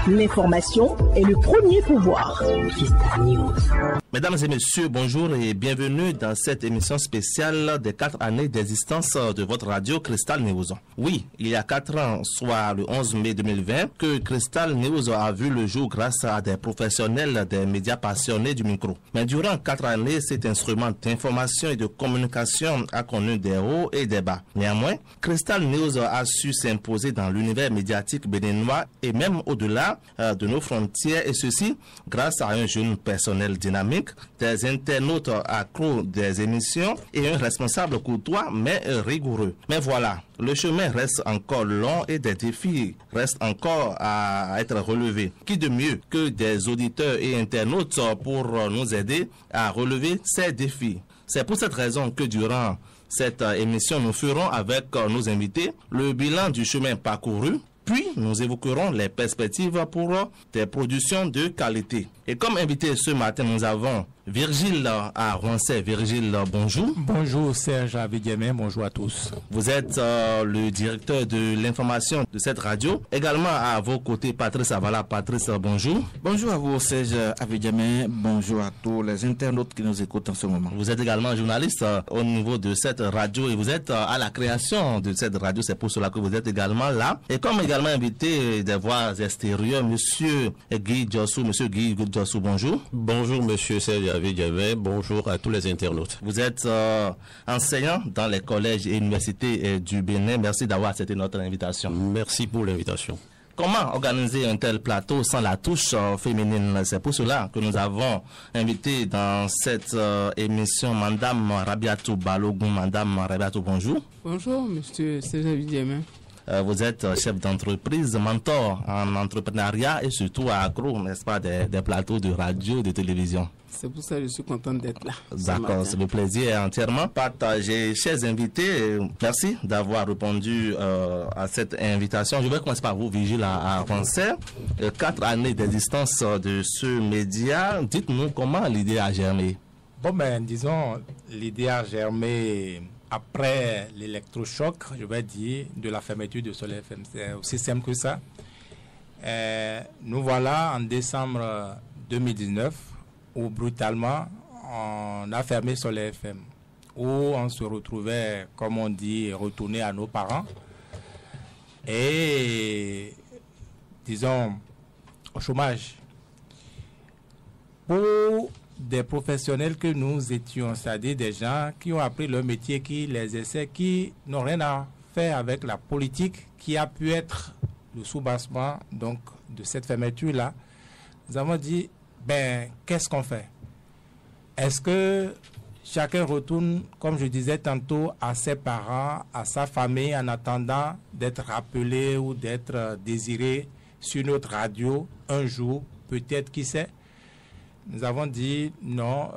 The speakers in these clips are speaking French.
L'information est le premier pouvoir. Cristal News. Mesdames et messieurs, bonjour et bienvenue dans cette émission spéciale des 4 années d'existence de votre radio Cristal News. Oui, il y a 4 ans, soit le 11 mai 2020, que Cristal News a vu le jour grâce à des professionnels des médias passionnés du micro. Mais durant 4 années, cet instrument d'information et de communication a connu des hauts et des bas. Néanmoins, Cristal News a su s'imposer dans l'univers médiatique béninois et même au-delà de nos frontières, et ceci grâce à un jeune personnel dynamique, des internautes accros des émissions et un responsable courtois mais rigoureux. Mais voilà, le chemin reste encore long et des défis restent encore à être relevés. Qui de mieux que des auditeurs et internautes pour nous aider à relever ces défis? C'est pour cette raison que durant cette émission, nous ferons avec nos invités le bilan du chemin parcouru, puis nous évoquerons les perspectives pour des productions de qualité. Et comme invité ce matin, nous avons Virgile à Roncey. Virgile, bonjour. Bonjour Serge Avidjemen, bonjour à tous. Vous êtes le directeur de l'information de cette radio. Également à vos côtés, Patrice Avala. Patrice, bonjour. Bonjour à vous Serge Avidjemen, bonjour à tous les internautes qui nous écoutent en ce moment. Vous êtes également journaliste au niveau de cette radio et vous êtes à la création de cette radio. C'est pour cela que vous êtes également là. Et comme également invité des voix extérieures, Monsieur Guy Djossou. Monsieur Guy Djossou, bonjour. Bonjour Monsieur Serge Avidjemen, bonjour à tous les internautes. Vous êtes enseignant dans les collèges et universités du Bénin. Merci d'avoir accepté notre invitation. Merci pour l'invitation. Comment organiser un tel plateau sans la touche féminine? C'est pour cela que nous avons invité dans cette émission Madame Rabiatou Balogun. Madame Rabiatou, bonjour. Bonjour Monsieur Serge Avidjemen. Vous êtes chef d'entreprise, mentor en entrepreneuriat et surtout accro, n'est-ce pas, des plateaux de radio et de télévision. C'est pour ça que je suis contente d'être là. D'accord, c'est le plaisir entièrement partagé. Chers invités, merci d'avoir répondu à cette invitation. Je vais commencer par vous, Vigile à Roncey. 4 années d'existence de ce média. Dites-nous comment l'idée a germé. Bon ben, disons, l'idée a germé après l'électrochoc, je vais dire, de la fermeture de Soleil FM. C'est aussi simple que ça. Nous voilà en décembre 2019 où brutalement on a fermé Soleil FM, où on se retrouvait, comme on dit, retourné à nos parents et, disons, au chômage. Pour des professionnels que nous étions, c'est-à-dire des gens qui ont appris leur métier, qui les essaient, qui n'ont rien à faire avec la politique, qui a pu être le soubassement donc de cette fermeture-là. Nous avons dit, ben, qu'est-ce qu'on fait? Est-ce que chacun retourne, comme je disais tantôt, à ses parents, à sa famille, en attendant d'être rappelé ou d'être désiré sur notre radio un jour, peut-être, qui sait? Nous avons dit non,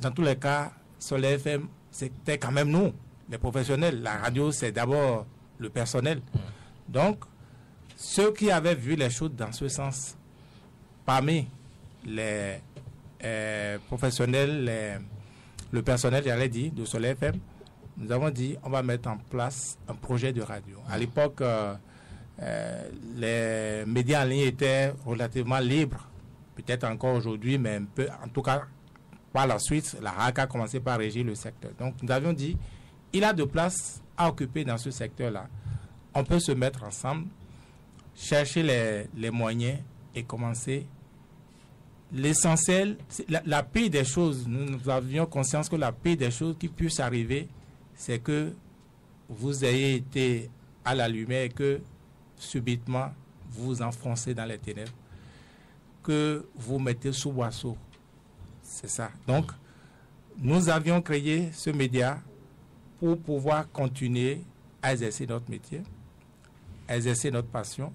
dans tous les cas, Soleil FM, c'était quand même nous, les professionnels. La radio, c'est d'abord le personnel. Donc, ceux qui avaient vu les choses dans ce sens, parmi les professionnels, le personnel, j'allais dire, de Soleil FM, nous avons dit on va mettre en place un projet de radio. À l'époque, les médias en ligne étaient relativement libres. Peut-être encore aujourd'hui, mais un peu, en tout cas, par la suite, la RAC a commencé par régir le secteur. Donc, nous avions dit, il a de place à occuper dans ce secteur-là. On peut se mettre ensemble, chercher les moyens et commencer. L'essentiel, la pire des choses, nous avions conscience que la pire des choses qui puisse arriver, c'est que vous ayez été à la lumière et que, subitement, vous vous enfoncez dans les ténèbres, que vous mettez sous boisseau. C'est ça. Donc, nous avions créé ce média pour pouvoir continuer à exercer notre métier, à exercer notre passion,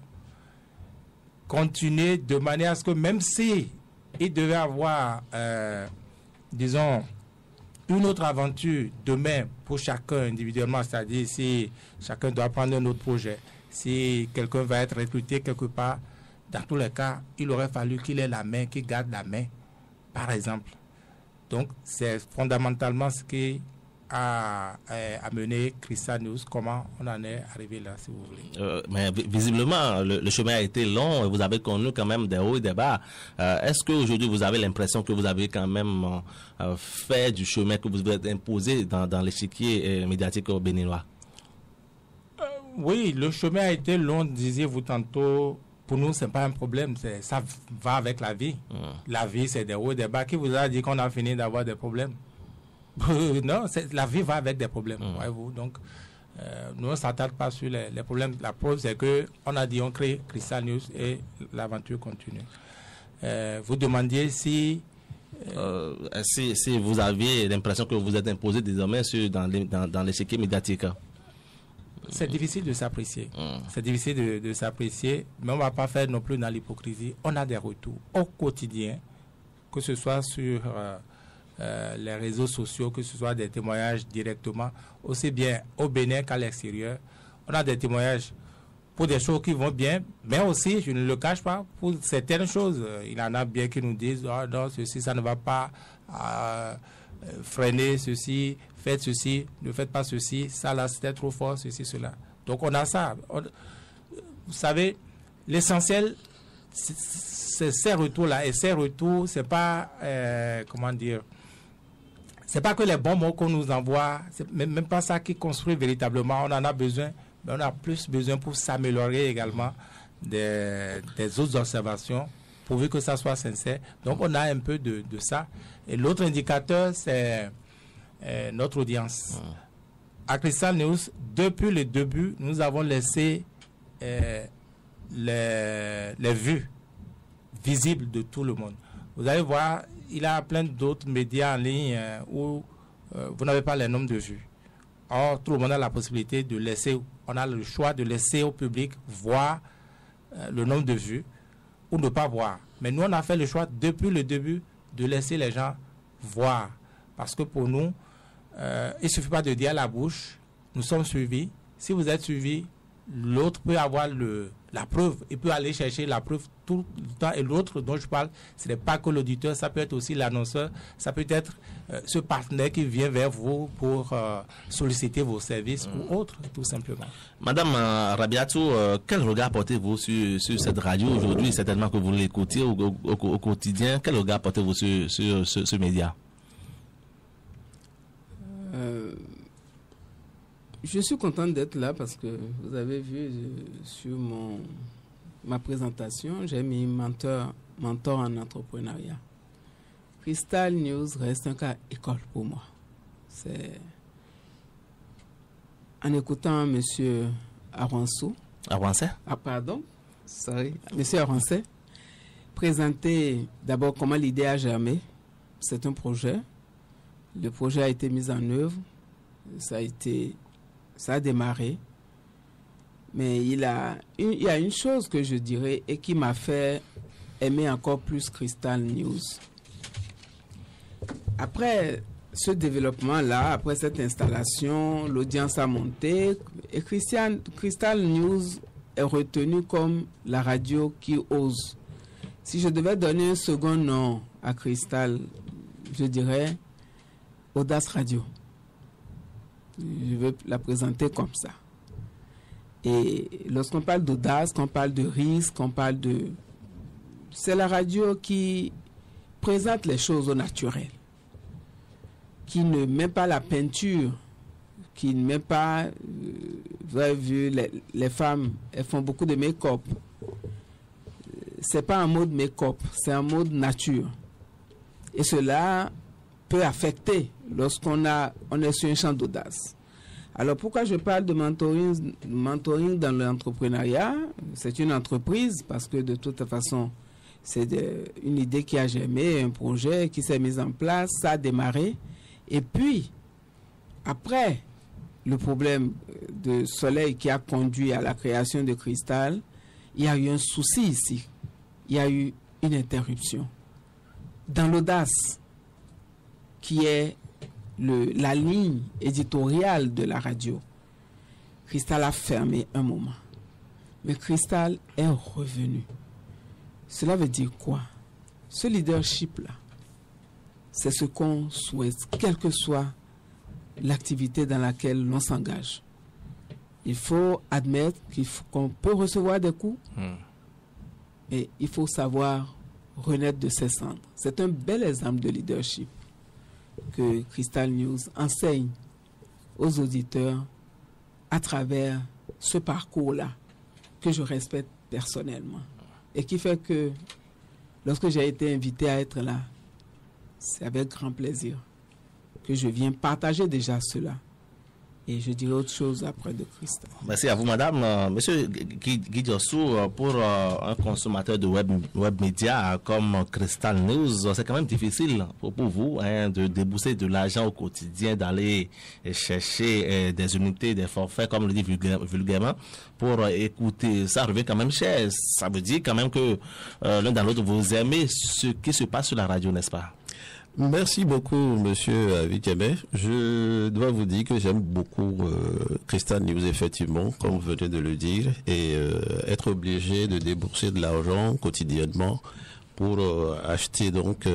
continuer de manière à ce que même si il devait avoir, disons, une autre aventure demain pour chacun individuellement, c'est-à-dire si chacun doit prendre un autre projet, si quelqu'un va être recruté quelque part, dans tous les cas, il aurait fallu qu'il ait la main, qu'il garde la main, par exemple. Donc, c'est fondamentalement ce qui a amené Cristal News. Comment on en est arrivé là, si vous voulez? Mais visiblement, le chemin a été long et vous avez connu quand même des hauts et des bas. Est-ce qu'aujourd'hui, vous avez l'impression que vous avez quand même fait du chemin, que vous êtes imposé dans l'échiquier médiatique béninois? Oui, le chemin a été long, disiez-vous tantôt. Pour nous, ce n'est pas un problème. Ça va avec la vie. La vie, c'est des hauts et des bas. Qui vous a dit qu'on a fini d'avoir des problèmes? Non, la vie va avec des problèmes. Voyez-vous. Donc, nous, on ne s'attarde pas sur les problèmes. La preuve, c'est qu'on a dit on crée Cristal News et l'aventure continue. Vous demandiez si vous aviez l'impression que vous êtes imposé désormais dans l'échiquier médiatique. C'est difficile de s'apprécier. C'est difficile de s'apprécier, mais on ne va pas faire non plus dans l'hypocrisie. On a des retours au quotidien, que ce soit sur les réseaux sociaux, que ce soit des témoignages directement, aussi bien au Bénin qu'à l'extérieur. On a des témoignages pour des choses qui vont bien, mais aussi, je ne le cache pas, pour certaines choses. Il y en a bien qui nous disent, oh non, ceci, ça ne va pas, freiner ceci, faites ceci, ne faites pas ceci, ça là c'était trop fort, ceci, cela. Donc on a ça. Vous savez, l'essentiel, c'est ces retours-là. Et ces retours, c'est pas, comment dire, c'est pas que les bons mots qu'on nous envoie, c'est même pas ça qui construit véritablement. On en a besoin, mais on a plus besoin pour s'améliorer également des autres observations, pourvu que ça soit sincère. Donc on a un peu de ça. Et l'autre indicateur, c'est notre audience. À Cristal News, depuis le début, nous avons laissé les vues visibles de tout le monde. Vous allez voir, il y a plein d'autres médias en ligne où vous n'avez pas les nombres de vues. Or, tout le monde a la possibilité de laisser, on a le choix de laisser au public voir le nombre de vues ou ne pas voir. Mais nous, on a fait le choix depuis le début de laisser les gens voir. Parce que pour nous, il ne suffit pas de dire à la bouche, nous sommes suivis. Si vous êtes suivis, l'autre peut avoir la preuve. Il peut aller chercher la preuve tout le temps. Et l'autre dont je parle, ce n'est pas que l'auditeur, ça peut être aussi l'annonceur. Ça peut être ce partenaire qui vient vers vous pour solliciter vos services ou autre, tout simplement. Madame Rabiatou, quel regard portez-vous sur cette radio aujourd'hui? Certainement que vous l'écoutez au quotidien. Quel regard portez-vous sur ce média? Je suis contente d'être là parce que vous avez vu sur ma présentation, j'ai mis mentor en entrepreneuriat. Cristal News reste un cas école pour moi. C'est en écoutant M. Aransou. Arancet? Ah pardon, sorry. M. Arancet présenter d'abord comment l'idée a germé. C'est un projet. Le projet a été mis en œuvre. Ça a démarré. Mais il y a une chose que je dirais et qui m'a fait aimer encore plus Cristal News. Après ce développement-là, après cette installation, l'audience a monté et Cristal News est retenu comme la radio qui ose. Si je devais donner un second nom à Cristal, je dirais Audace Radio. Je veux la présenter comme ça. Et lorsqu'on parle d'audace, qu'on parle de risque, qu'on parle de... C'est la radio qui présente les choses au naturel, qui ne met pas la peinture, qui ne met pas... vous avez vu, les femmes, elles font beaucoup de make-up. C'est pas un mode make-up, c'est un mode nature. Et cela peut affecter lorsqu'on est sur un champ d'audace. Alors pourquoi je parle de mentoring dans l'entrepreneuriat? C'est une entreprise parce que de toute façon, c'est une idée qui a germé, un projet qui s'est mis en place, ça a démarré. Et puis, après le problème de soleil qui a conduit à la création de Cristal, il y a eu un souci ici. Il y a eu une interruption. Dans l'audace, qui est la ligne éditoriale de la radio, Cristal a fermé un moment. Mais Cristal est revenu. Cela veut dire quoi? Ce leadership-là, c'est ce qu'on souhaite, quel que soit l'activité dans laquelle l'on s'engage. Il faut admettre qu'on peut recevoir des coups, mais il faut savoir renaître de ses cendres. C'est un bel exemple de leadership que Crystal News enseigne aux auditeurs à travers ce parcours-là que je respecte personnellement et qui fait que lorsque j'ai été invité à être là, c'est avec grand plaisir que je viens partager déjà cela. Et je dirai autre chose après de Christophe. Merci à vous, madame. Monsieur Guy Diossou, pour un consommateur de web médias comme Crystal News, c'est quand même difficile pour vous de débourser de l'argent au quotidien, d'aller chercher des unités, des forfaits, comme le dit vulgairement, pour écouter. Ça revient quand même cher. Ça veut dire quand même que l'un dans l'autre, vous aimez ce qui se passe sur la radio, n'est-ce pas? Merci beaucoup, monsieur Avidjamé. Je dois vous dire que j'aime beaucoup Crystal News, effectivement, comme vous venez de le dire, et être obligé de débourser de l'argent quotidiennement pour acheter donc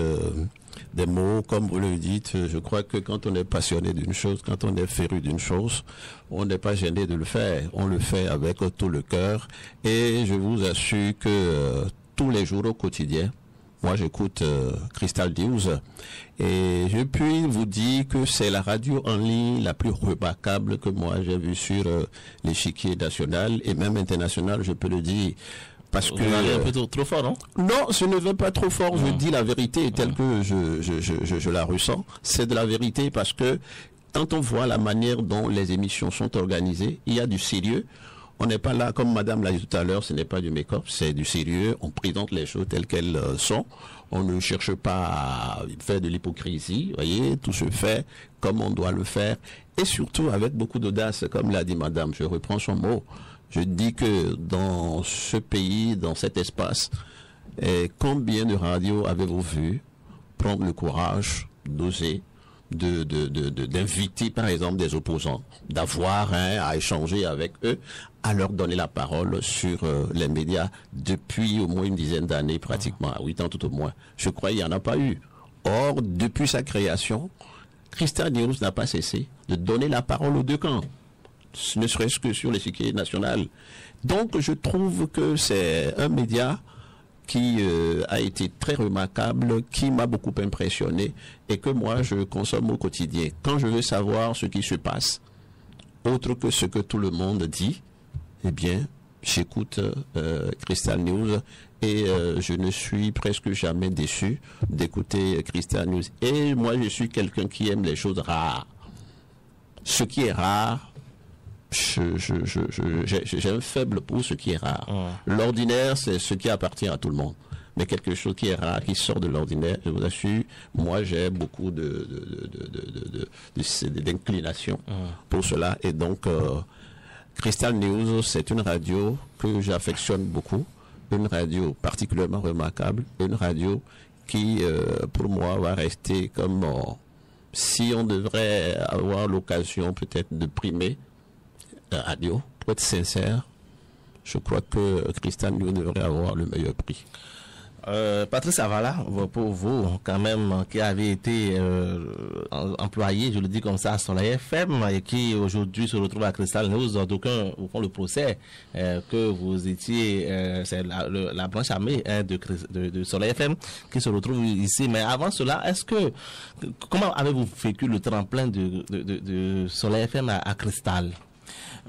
des mots, comme vous le dites. Je crois que quand on est passionné d'une chose, quand on est féru d'une chose, on n'est pas gêné de le faire. On le fait avec tout le cœur, et je vous assure que tous les jours au quotidien, moi, j'écoute Crystal News et je puis vous dire que c'est la radio en ligne la plus remarquable que moi j'ai vue sur l'échiquier national et même international, je peux le dire. Parce que un peu trop fort, non? Non, je ne vais pas trop fort. Je dis la vérité telle que je la ressens. C'est de la vérité parce que quand on voit la manière dont les émissions sont organisées, il y a du sérieux. On n'est pas là, comme madame l'a dit tout à l'heure, ce n'est pas du make-up, c'est du sérieux. On présente les choses telles qu'elles sont. On ne cherche pas à faire de l'hypocrisie, voyez, tout se fait comme on doit le faire. Et surtout avec beaucoup d'audace, comme l'a dit madame, je reprends son mot. Je dis que dans ce pays, dans cet espace, combien de radios avez-vous vu prendre le courage d'oser d'inviter par exemple des opposants, d'avoir à échanger avec eux, à leur donner la parole sur les médias depuis au moins une dizaine d'années, pratiquement, à 8 ans tout au moins. Je crois qu'il n'y en a pas eu. Or, depuis sa création, Crystal News n'a pas cessé de donner la parole aux deux camps, ne serait-ce que sur l'échiquier national. Donc, je trouve que c'est un média qui a été très remarquable, qui m'a beaucoup impressionné et que moi je consomme au quotidien. Quand je veux savoir ce qui se passe, autre que ce que tout le monde dit, eh bien, j'écoute Crystal News et je ne suis presque jamais déçu d'écouter Crystal News. Et moi, je suis quelqu'un qui aime les choses rares. Ce qui est rare, j'ai un faible pour ce qui est rare. L'ordinaire, c'est ce qui appartient à tout le monde. Mais quelque chose qui est rare, qui sort de l'ordinaire, je vous assure, moi j'ai beaucoup d'inclination pour cela. Et donc, Crystal News, c'est une radio que j'affectionne beaucoup, une radio particulièrement remarquable, une radio qui, pour moi, va rester comme si on devrait avoir l'occasion peut-être de primer radio, pour être sincère, je crois que Crystal News devrait avoir le meilleur prix. Patrice Avala, pour vous, quand même, qui avait été employé, je le dis comme ça, à Soleil FM, et qui aujourd'hui se retrouve à Crystal News, d'aucuns vous font le procès que vous étiez, c'est la branche armée de Soleil FM qui se retrouve ici. Mais avant cela, comment avez-vous vécu le tremplin de Soleil FM à Crystal?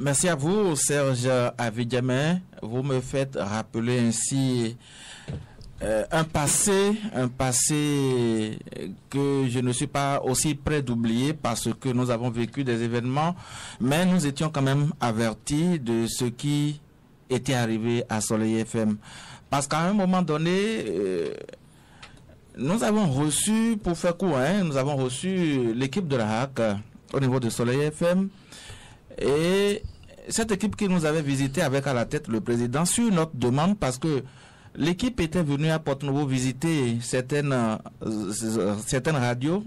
Merci à vous, Serge Avidjamé. Vous me faites rappeler ainsi un passé que je ne suis pas aussi près d'oublier parce que nous avons vécu des événements, mais nous étions quand même avertis de ce qui était arrivé à Soleil FM. Parce qu'à un moment donné, nous avons reçu, pour faire court, nous avons reçu l'équipe de la HAC au niveau de Soleil FM. Et cette équipe qui nous avait visité avec à la tête le président sur notre demande parce que l'équipe était venue à Porto-Novo visiter certaines radios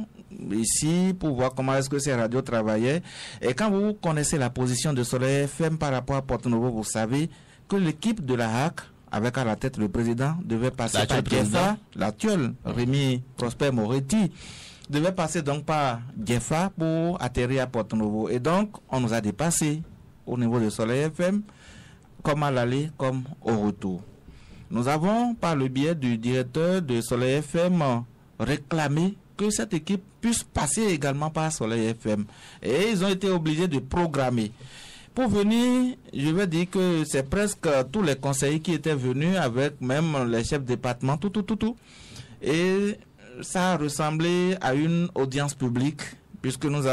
ici pour voir comment est-ce que ces radios travaillaient. Et quand vous connaissez la position de Soleil FM par rapport à Porto-Novo, vous savez que l'équipe de la HAC avec à la tête le président devait passer par Jefa, l'actuel Rémi Prosper Moretti. devait passer donc par Diefa pour atterrir à Porto Novo. Et donc, on nous a dépassé au niveau de Soleil FM, comme à l'aller, comme au retour. Nous avons, par le biais du directeur de Soleil FM, réclamé que cette équipe puisse passer également par Soleil FM. Et ils ont été obligés de programmer. Pour venir, je vais dire que c'est presque tous les conseillers qui étaient venus, avec même les chefs de département, tout. Et ça a ressemblé à une audience publique, puisque nous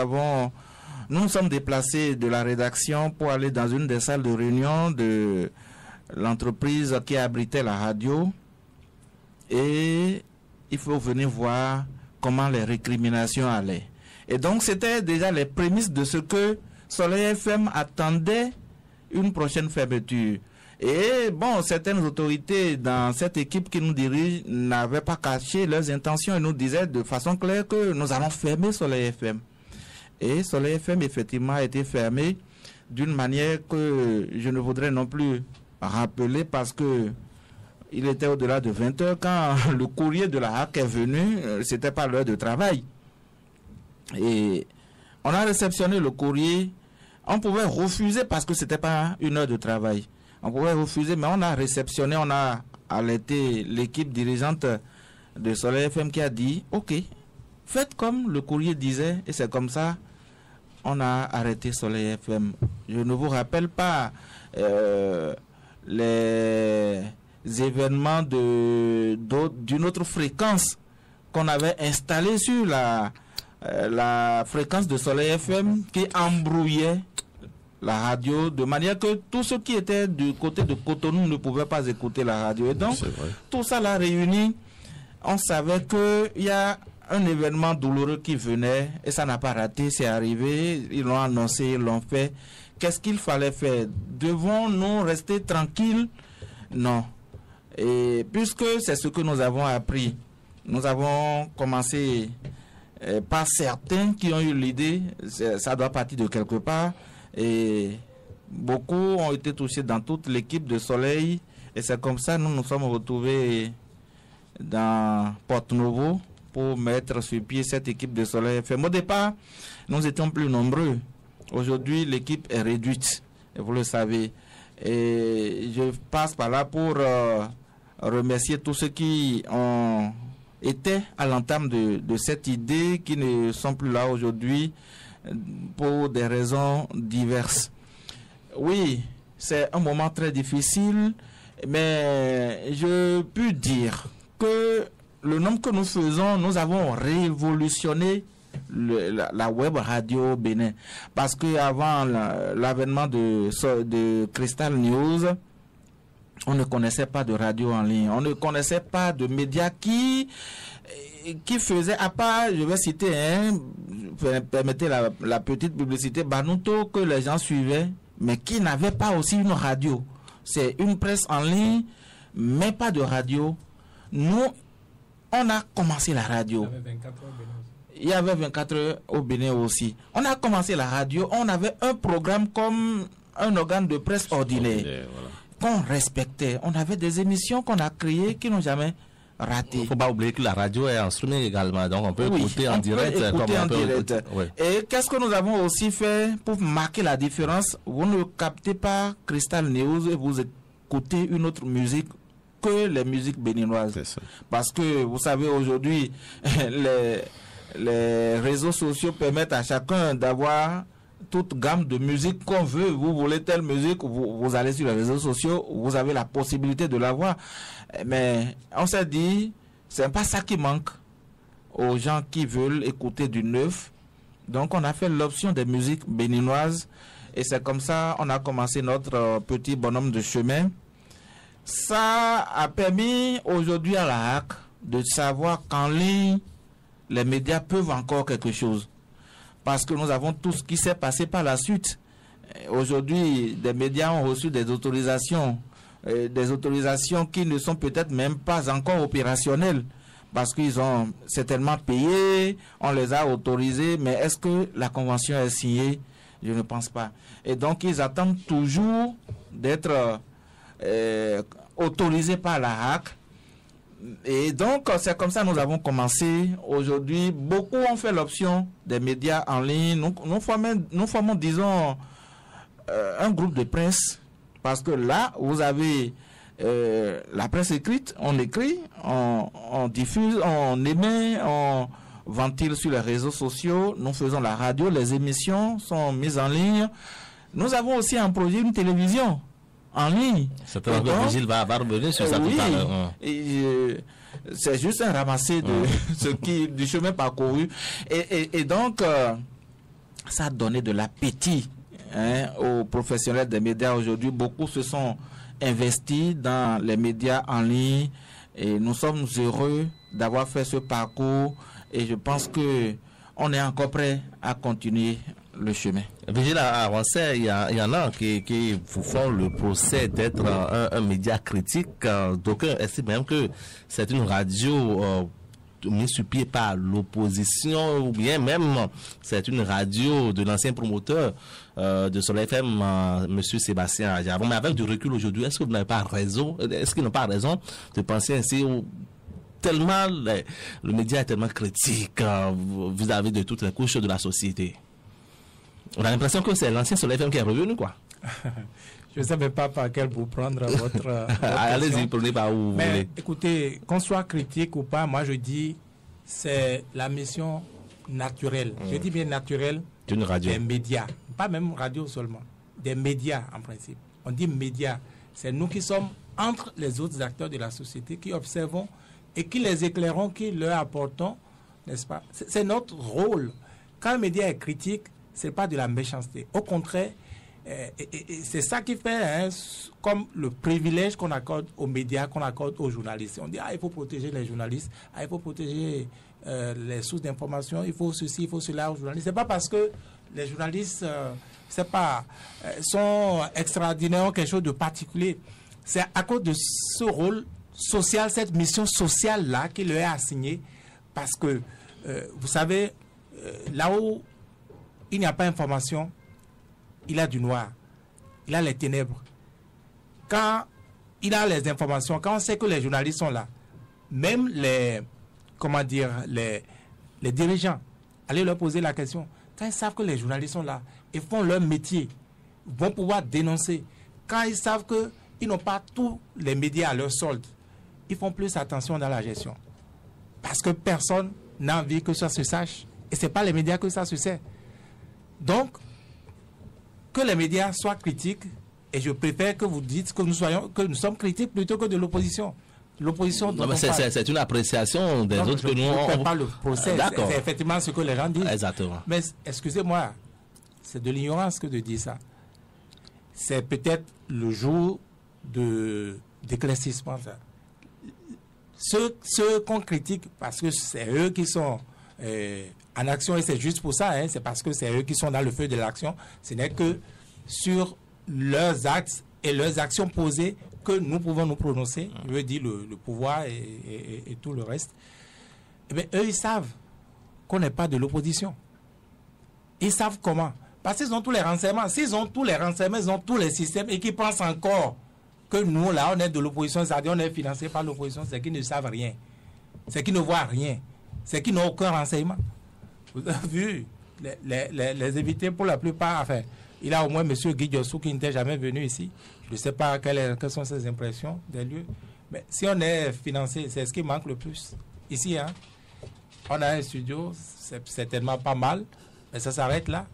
nous sommes déplacés de la rédaction pour aller dans une des salles de réunion de l'entreprise qui abritait la radio. Et il faut venir voir comment les récriminations allaient. Et donc, c'était déjà les prémices de ce que Soleil FM attendait une prochaine fermeture. Et bon, certaines autorités dans cette équipe qui nous dirige n'avaient pas caché leurs intentions et nous disaient de façon claire que nous allons fermer Soleil FM. Et Soleil FM, effectivement, a été fermé d'une manière que je ne voudrais non plus rappeler, parce que il était au-delà de 20 heures quand le courrier de la HAC est venu. C'était pas l'heure de travail. Et on a réceptionné le courrier. On pouvait refuser parce que c'était pas une heure de travail. On pouvait refuser, mais on a réceptionné, on a alerté l'équipe dirigeante de Soleil FM qui a dit « Ok, faites comme le courrier disait » et c'est comme ça on a arrêté Soleil FM. Je ne vous rappelle pas les événements d'une autre fréquence qu'on avait installée sur la fréquence de Soleil FM qui embrouillait la radio, de manière que tous ceux qui étaient du côté de Cotonou ne pouvaient pas écouter la radio. Et donc, tout ça l'a réuni. On savait qu'il y a un événement douloureux qui venait et ça n'a pas raté, c'est arrivé. Ils l'ont annoncé, ils l'ont fait. Qu'est-ce qu'il fallait faire? Devons-nous rester tranquilles? Non. Et puisque c'est ce que nous avons appris, nous avons commencé par certains qui ont eu l'idée, ça doit partir de quelque part. Et beaucoup ont été touchés dans toute l'équipe de Soleil. Et c'est comme ça que nous nous sommes retrouvés dans Porto Novo pour mettre sur pied cette équipe de Soleil FM. Au départ, nous étions plus nombreux. Aujourd'hui, l'équipe est réduite, et vous le savez. Et je passe par là pour remercier tous ceux qui ont été à l'entame de cette idée, qui ne sont plus là aujourd'hui pour des raisons diverses. Oui, c'est un moment très difficile, mais je peux dire que le nombre que nous faisons, nous avons révolutionné la web radio au Bénin. Parce qu'avant l'avènement de Crystal News, on ne connaissait pas de radio en ligne. On ne connaissait pas de médias qui faisait, à part, je vais citer, permettez la petite publicité, Banuto, que les gens suivaient, mais qui n'avait pas aussi une radio. C'est une presse en ligne, mais pas de radio. Nous, on a commencé la radio. Il y avait 24 heures au Bénin aussi. On a commencé la radio, on avait un programme comme un organe de presse ordinaire, qu'on respectait. On avait des émissions qu'on a créées qui n'ont jamais raté. Il ne faut pas oublier que la radio est en streaming également, donc on peut écouter en direct. Et qu'est-ce que nous avons aussi fait pour marquer la différence? Vous ne captez pas Crystal News et vous écoutez une autre musique que les musiques béninoises. Parce que vous savez, aujourd'hui, les réseaux sociaux permettent à chacun d'avoir toute gamme de musique qu'on veut. Vous voulez telle musique, vous allez sur les réseaux sociaux, vous avez la possibilité de l'avoir. Mais on s'est dit, c'est pas ça qui manque aux gens qui veulent écouter du neuf. Donc on a fait l'option des musiques béninoises et c'est comme ça on a commencé notre petit bonhomme de chemin. Ça a permis aujourd'hui à la HAC de savoir qu'en ligne, les médias peuvent encore quelque chose. Parce que nous avons tout ce qui s'est passé par la suite. Aujourd'hui, des médias ont reçu des autorisations qui ne sont peut-être même pas encore opérationnelles. Parce qu'ils ont certainement payé, on les a autorisés, mais est-ce que la convention est signée? Je ne pense pas. Et donc, ils attendent toujours d'être autorisés par la HAC Et donc, c'est comme ça que nous avons commencé. Aujourd'hui, beaucoup ont fait l'option des médias en ligne. Nous formons, disons, un groupe de presse. Parce que là, vous avez la presse écrite, on écrit, on diffuse, on émet, on ventile sur les réseaux sociaux. Nous faisons la radio, les émissions sont mises en ligne. Nous avons aussi un projet, une télévision en ligne. Vigile va revenir sur ça tout à l'heure. C'est juste un ramassé de du chemin parcouru. Et donc, ça a donné de l'appétit aux professionnels des médias aujourd'hui. Beaucoup se sont investis dans les médias en ligne et nous sommes heureux d'avoir fait ce parcours et je pense que on est encore prêt à continuer le chemin. Vigile avancé, il y en a qui vous font le procès d'être un média critique. D'aucuns estiment même que c'est une radio mise sur pied par l'opposition ou bien même c'est une radio de l'ancien promoteur de Soleil FM, monsieur Sébastien Adjavon. Mais avec du recul aujourd'hui, est-ce que vous n'avez pas raison, est-ce qu'ils n'ont pas raison de penser ainsi tellement le média est tellement critique vis-à-vis de toutes les couches de la société? On a l'impression que c'est l'ancien Soleil FM qui est revenu, quoi. Je ne sais même pas par quel bout prendre votre allez-y, prenez par où vous voulez. Écoutez, qu'on soit critique ou pas, moi je dis c'est la mission naturelle. Je dis bien naturelle d'une radio. Des médias. Pas même radio seulement. Des médias en principe. On dit médias. C'est nous qui sommes entre les autres acteurs de la société, qui observons et qui les éclairons, qui leur apportons, n'est-ce pas? C'est notre rôle. Quand un média est critique, ce n'est pas de la méchanceté. Au contraire, et c'est ça qui fait comme le privilège qu'on accorde aux médias, qu'on accorde aux journalistes. On dit, il faut protéger les journalistes, il faut protéger les sources d'information, il faut ceci, il faut cela aux journalistes. Ce n'est pas parce que les journalistes sont extraordinaires, quelque chose de particulier. C'est à cause de ce rôle social, cette mission sociale-là qui leur est assignée. Parce que, vous savez, là où il n'y a pas d'information, il a du noir, il a les ténèbres. Quand il a les informations, quand on sait que les journalistes sont là, même les dirigeants, allez leur poser la question. Quand ils savent que les journalistes sont là, ils font leur métier, vont pouvoir dénoncer. Quand ils savent qu'ils n'ont pas tous les médias à leur solde, ils font plus attention dans la gestion. Parce que personne n'a envie que ça se sache. Et ce n'est pas les médias que ça se sait. Donc, que les médias soient critiques, et je préfère que vous dites que nous sommes critiques plutôt que de l'opposition. L'opposition, c'est une appréciation des autres que nous... On ne fait pas le procès. C'est effectivement ce que les gens disent. Exactement. Mais excusez-moi, c'est de l'ignorance que de dire ça. C'est peut-être le jour d'éclaircissement. Ceux qu'on critique, parce que c'est eux qui sont en action, et c'est juste pour ça, c'est parce que c'est eux qui sont dans le feu de l'action, ce n'est que sur leurs actes et leurs actions posées que nous pouvons nous prononcer, je veux dire le pouvoir et tout le reste. Eh bien, eux, ils savent qu'on n'est pas de l'opposition. Ils savent comment. Parce qu'ils ont tous les renseignements. S'ils ont tous les renseignements, ils ont tous les systèmes et qu'ils pensent encore que nous, là, on est de l'opposition, c'est-à-dire on est financé par l'opposition, c'est qu'ils ne savent rien. C'est qu'ils ne voient rien. C'est qu'ils n'ont aucun renseignement. Vous avez vu, les invités, pour la plupart, enfin, il a au moins M. Guy Diossou qui n'était jamais venu ici. Je ne sais pas quelles sont ses impressions des lieux. Mais si on est financé, c'est ce qui manque le plus. Ici, on a un studio, c'est certainement pas mal, mais ça s'arrête là.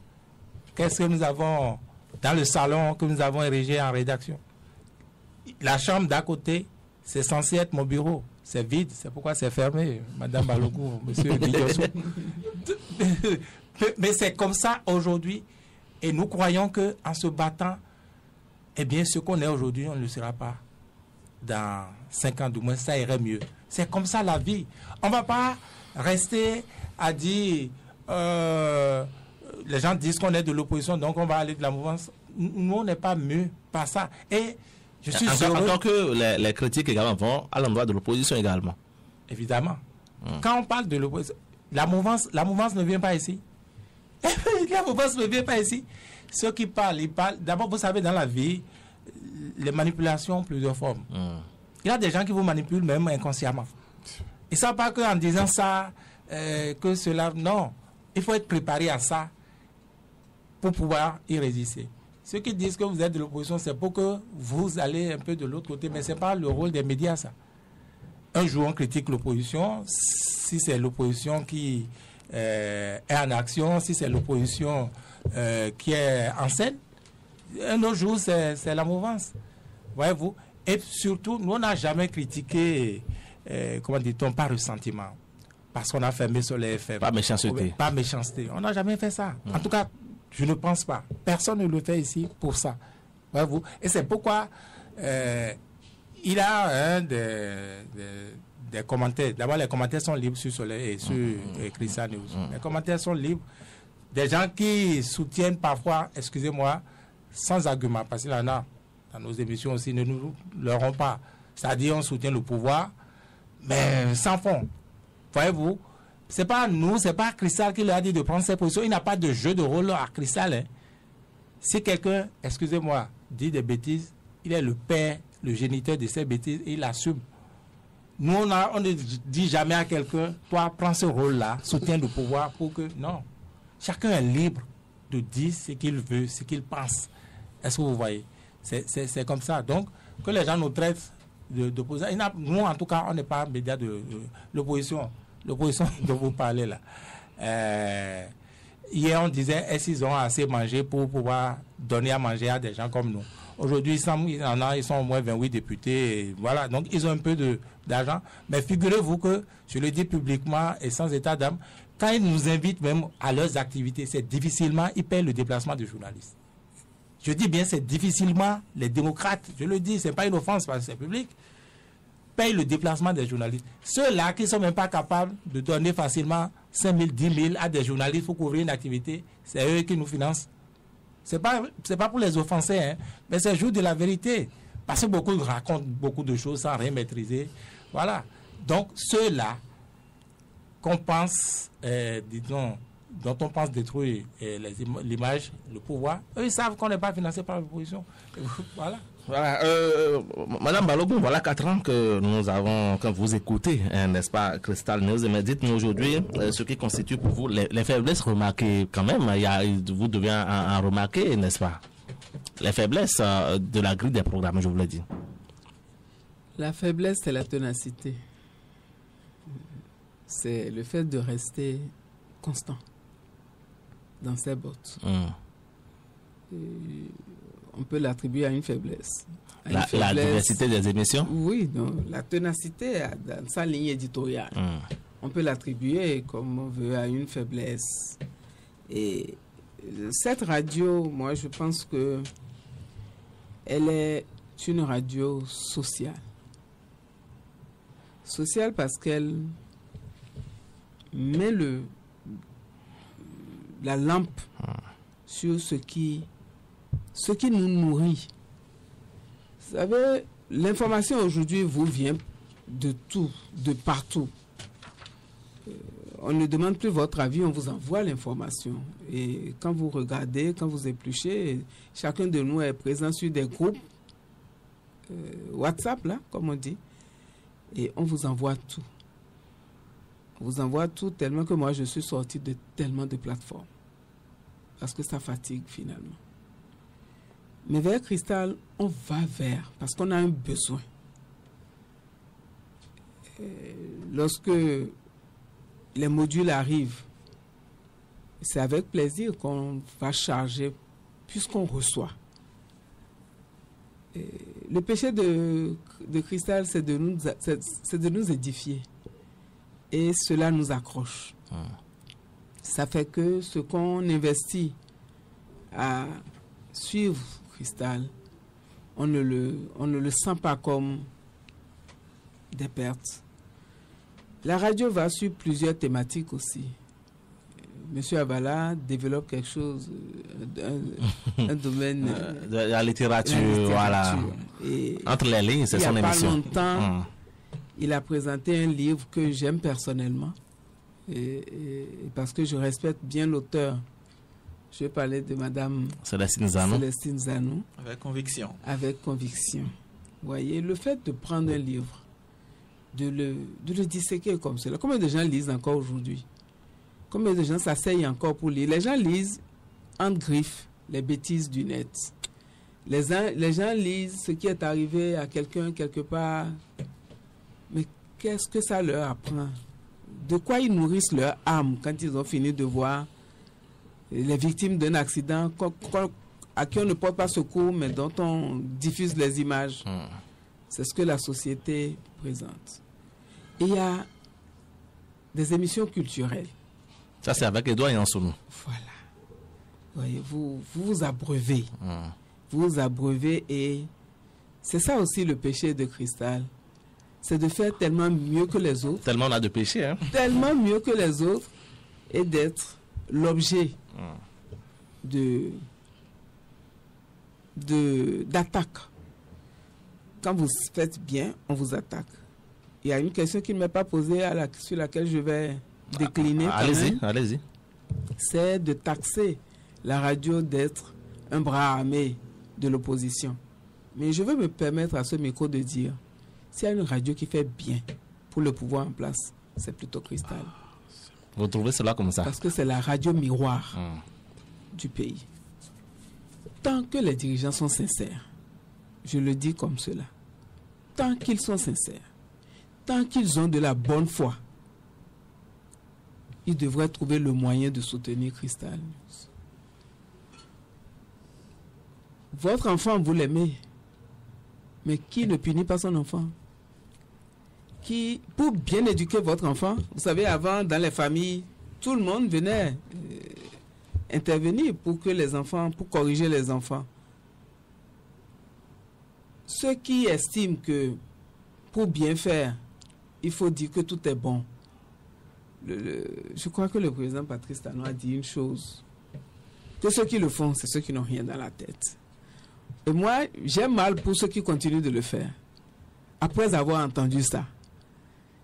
Qu'est-ce que nous avons dans le salon que nous avons érigé en rédaction? La chambre d'à côté, c'est censé être mon bureau. C'est vide, c'est pourquoi c'est fermé, Madame Balougou, Monsieur Guidossou. Mais c'est comme ça aujourd'hui. Et nous croyons qu'en se battant, eh bien, ce qu'on est aujourd'hui, on ne le sera pas. Dans 5 ans, du moins, ça irait mieux. C'est comme ça la vie. On ne va pas rester à dire... les gens disent qu'on est de l'opposition, donc on va aller de la mouvance. Nous, on n'est pas mieux par ça. Et je suis sûr... Encore que les critiques également vont à l'endroit de l'opposition également. Évidemment. Quand on parle de l'opposition, la mouvance ne vient pas ici. La mouvance ne vient pas ici. Ceux qui parlent, ils parlent. D'abord, vous savez, dans la vie, les manipulations ont plusieurs formes. Il y a des gens qui vous manipulent même inconsciemment. Et ça, pas qu'en disant ça, que cela... Non, il faut être préparé à ça pour pouvoir y résister. Ceux qui disent que vous êtes de l'opposition, c'est pour que vous allez un peu de l'autre côté, mais ce n'est pas le rôle des médias, ça. Un jour, on critique l'opposition, si c'est l'opposition qui est en action, si c'est l'opposition qui est en scène. Un autre jour, c'est la mouvance. Voyez-vous? Et surtout, nous, on n'a jamais critiqué, comment dit-on, par ressentiment. Parce qu'on a fermé sur les FM. Pas méchanceté. Pas méchanceté. On n'a jamais fait ça. En tout cas, je ne pense pas. Personne ne le fait ici pour ça. Voyez-vous? Et c'est pourquoi il a des commentaires. D'abord, les commentaires sont libres sur Soleil et sur Cristal News. Les commentaires sont libres. Des gens qui soutiennent parfois, excusez-moi, sans argument, parce qu'il y en a dans nos émissions aussi, ne nous l'auront pas. C'est-à-dire, on soutient le pouvoir, mais sans fond. Voyez-vous, c'est pas nous, c'est pas Cristal qui leur a dit de prendre ses positions. Il n'a pas de jeu de rôle à Cristal. Hein. Si quelqu'un, excusez-moi, dit des bêtises, il est le père, le géniteur de ces bêtises et il assume. Nous, on ne dit jamais à quelqu'un, toi, prends ce rôle-là, soutiens le pouvoir pour que... Non. Chacun est libre de dire ce qu'il veut, ce qu'il pense. Est-ce que vous voyez? C'est comme ça. Donc, que les gens nous traitent d'opposants. Nous, en tout cas, on n'est pas média de l'opposition. L'opposition dont vous parlez là. Hier, on disait, est-ce qu'ils ont assez mangé pour pouvoir donner à manger à des gens comme nous? Aujourd'hui, ils sont au moins 28 députés. Et voilà, donc ils ont un peu d'argent. Mais figurez-vous que, je le dis publiquement et sans état d'âme, quand ils nous invitent même à leurs activités, c'est difficilement, ils payent le déplacement des journalistes. Je dis bien, c'est difficilement, les démocrates, je le dis, ce n'est pas une offense parce que c'est public, payent le déplacement des journalistes. Ceux-là qui ne sont même pas capables de donner facilement 5 000, 10 000 à des journalistes pour couvrir une activité, c'est eux qui nous financent. Ce n'est pas pour les offenser, hein, mais c'est juste de la vérité. Parce que beaucoup racontent beaucoup de choses sans rien maîtriser. Voilà. Donc, ceux-là qu'on pense, disons, dont on pense détruire l'image, le pouvoir, eux, ils savent qu'on n'est pas financé par l'opposition. Voilà. Voilà, Madame Balogun, voilà 4 ans que nous avons, quand vous écoutez, hein, n'est-ce pas, Cristal News, mais dites-nous aujourd'hui ce qui constitue pour vous les faiblesses remarquées quand même. Vous devez en remarquer, n'est-ce pas? Les faiblesses de la grille des programmes, je vous l'ai dit. La faiblesse, c'est la ténacité. C'est le fait de rester constant dans ses bottes. On peut l'attribuer à une faiblesse. La diversité des émissions? Oui, non, la ténacité dans sa ligne éditoriale. On peut l'attribuer, comme on veut, à une faiblesse. Et cette radio, moi, je pense que elle est une radio sociale. Sociale parce qu'elle met la lampe sur ce qui nous nourrit. Vous savez, l'information aujourd'hui vous vient de tout, de partout. On ne demande plus votre avis, on vous envoie l'information. Et quand vous regardez, quand vous épluchez, chacun de nous est présent sur des groupes WhatsApp, là, comme on dit, et on vous envoie tout. On vous envoie tout tellement que moi, je suis sorti de tellement de plateformes. Parce que ça fatigue finalement. Mais vers Cristal, on va vers, parce qu'on a un besoin. Lorsque les modules arrivent, c'est avec plaisir qu'on va charger, puisqu'on reçoit. Le péché de Cristal, c'est de nous édifier. Et cela nous accroche. Ça fait que ce qu'on investit à suivre Cristal, on ne le sent pas comme des pertes. La radio va sur plusieurs thématiques aussi. Monsieur Avala développe quelque chose, un domaine de la littérature, voilà. Et entre les lignes, c'est son émission. Il n'y a pas longtemps, il a présenté un livre que j'aime personnellement, et parce que je respecte bien l'auteur. Je vais parler de Madame Célestine Zanou. Célestine Zanou. Avec conviction. Avec conviction. Vous voyez, le fait de prendre un livre, de le disséquer comme cela. Combien de gens lisent encore aujourd'hui? Combien de gens s'asseyent encore pour lire? Les gens lisent entre griffes les bêtises du net. Les gens lisent ce qui est arrivé à quelqu'un quelque part. Mais qu'est-ce que ça leur apprend? De quoi ils nourrissent leur âme quand ils ont fini de voir les victimes d'un accident à qui on ne porte pas secours, mais dont on diffuse les images? C'est ce que la société présente. Et il y a des émissions culturelles. Ça, c'est avec Edouard Yansounou. Voilà. Voyez, vous vous abreuvez. Vous vous abreuvez, et c'est ça aussi le péché de Cristal. C'est de faire tellement mieux que les autres. Tellement on a de péché, hein? Tellement mieux que les autres, et d'être l'objet d'attaque. Quand vous faites bien, on vous attaque. Il y a une question qui ne m'est pas posée sur laquelle je vais décliner. Allez-y. C'est de taxer la radio d'être un bras armé de l'opposition. Mais je veux me permettre à ce micro de dire, s'il y a une radio qui fait bien pour le pouvoir en place, c'est plutôt Cristal. Vous trouvez cela comme ça? Parce que c'est la radio miroir du pays. Tant que les dirigeants sont sincères, je le dis comme cela, tant qu'ils sont sincères, tant qu'ils ont de la bonne foi, ils devraient trouver le moyen de soutenir Cristal News. Votre enfant, vous l'aimez, mais qui ne punit pas son enfant? Pour bien éduquer votre enfant, vous savez, avant, dans les familles, tout le monde venait intervenir pour corriger les enfants. Ceux qui estiment que pour bien faire, il faut dire que tout est bon. Je crois que le président Patrice Talon a dit une chose, que ceux qui le font, c'est ceux qui n'ont rien dans la tête. Et moi, j'ai mal pour ceux qui continuent de le faire. Après avoir entendu ça,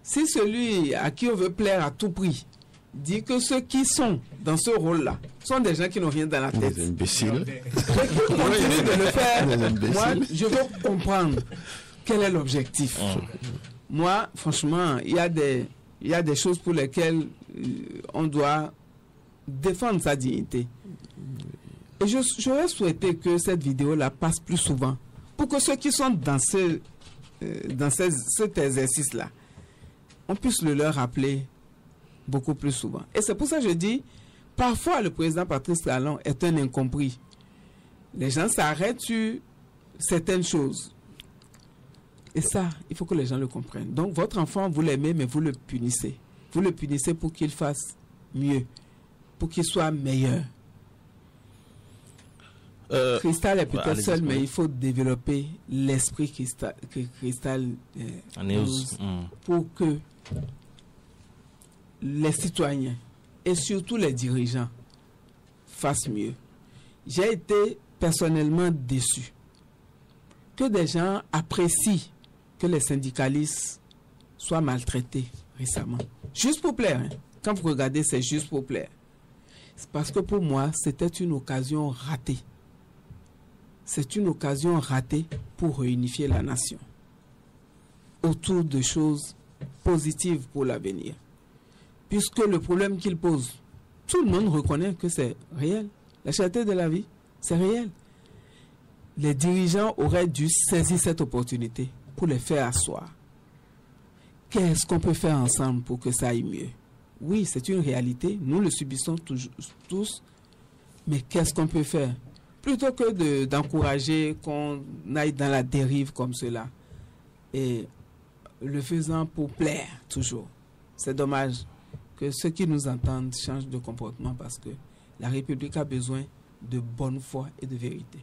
si celui à qui on veut plaire à tout prix dit que ceux qui sont dans ce rôle-là sont des gens qui n'ont rien dans la tête, des imbéciles. Ceux qui continuent de le faire, moi, je veux comprendre quel est l'objectif. Moi, franchement, il y a des choses pour lesquelles on doit défendre sa dignité. Et j'aurais souhaité que cette vidéo-là passe plus souvent, pour que ceux qui sont dans cet exercice-là, on puisse le leur rappeler beaucoup plus souvent. Et c'est pour ça que je dis, parfois le président Patrice Talon est un incompris. Les gens s'arrêtent sur certaines choses. Et ça, il faut que les gens le comprennent. Donc votre enfant, vous l'aimez, mais vous le punissez. Vous le punissez pour qu'il fasse mieux, pour qu'il soit meilleur. Cristal est peut-être seul, mais il faut développer l'esprit Cristal News pour que les citoyens et surtout les dirigeants fassent mieux. J'ai été personnellement déçu que des gens apprécient que les syndicalistes soient maltraités récemment. Juste pour plaire. Quand vous regardez, c'est juste pour plaire. C'est parce que pour moi, c'était une occasion ratée. C'est une occasion ratée pour réunifier la nation autour de choses positives pour l'avenir. Puisque le problème qu'il pose, tout le monde reconnaît que c'est réel. La cherté de la vie, c'est réel. Les dirigeants auraient dû saisir cette opportunité pour les faire asseoir. Qu'est-ce qu'on peut faire ensemble pour que ça aille mieux? Oui, c'est une réalité, nous le subissons tous, mais qu'est-ce qu'on peut faire? Plutôt que d'encourager qu'on aille dans la dérive comme cela, et le faisant pour plaire toujours. C'est dommage que ceux qui nous entendent changent de comportement, parce que la République a besoin de bonne foi et de vérité.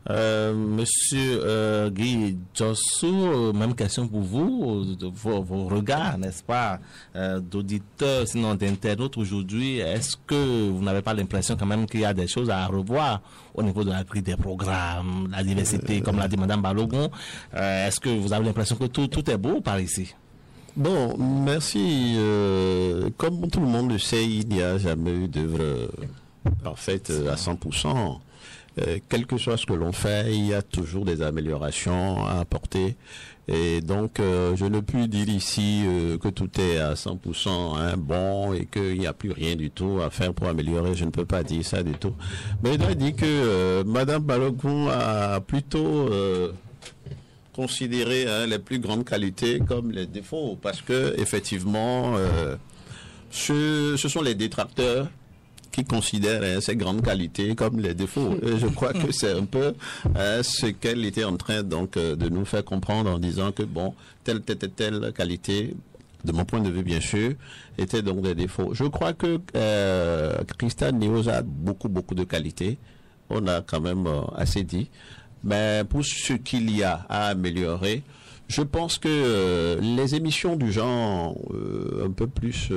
Monsieur Guy Djossou, même question pour vous, vos regards, n'est-ce pas, d'auditeurs, sinon d'internautes aujourd'hui. Est-ce que vous n'avez pas l'impression quand même qu'il y a des choses à revoir au niveau de la grille des programmes, la diversité, comme l'a dit Mme Balogun? Est-ce que vous avez l'impression que tout est beau par ici? Bon, merci. Comme tout le monde le sait, il n'y a jamais eu d'œuvre parfaite à 100%. quel que soit ce que l'on fait, il y a toujours des améliorations à apporter. Et donc, je ne puis dire ici que tout est à 100% bon et qu'il n'y a plus rien du tout à faire pour améliorer. Je ne peux pas dire ça du tout. Mais je dois dire que Madame Balogun a plutôt considéré les plus grandes qualités comme les défauts, parce que effectivement, ce sont les détracteurs qui considèrent ces grandes qualités comme les défauts. Et je crois que c'est un peu ce qu'elle était en train donc de nous faire comprendre en disant que bon, telle qualité, de mon point de vue bien sûr, était donc des défauts. Je crois que Crystal News a beaucoup de qualités. On a quand même assez dit. Mais pour ce qu'il y a à améliorer, je pense que les émissions du genre un peu plus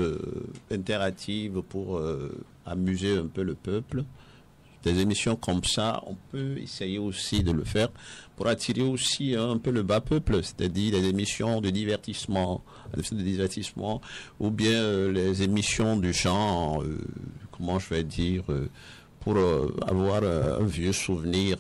interactives pour amuser un peu le peuple, des émissions comme ça, on peut essayer aussi de le faire pour attirer aussi un peu le bas peuple, c'est-à-dire des émissions de divertissement ou bien les émissions du genre, comment je vais dire, pour avoir un vieux souvenir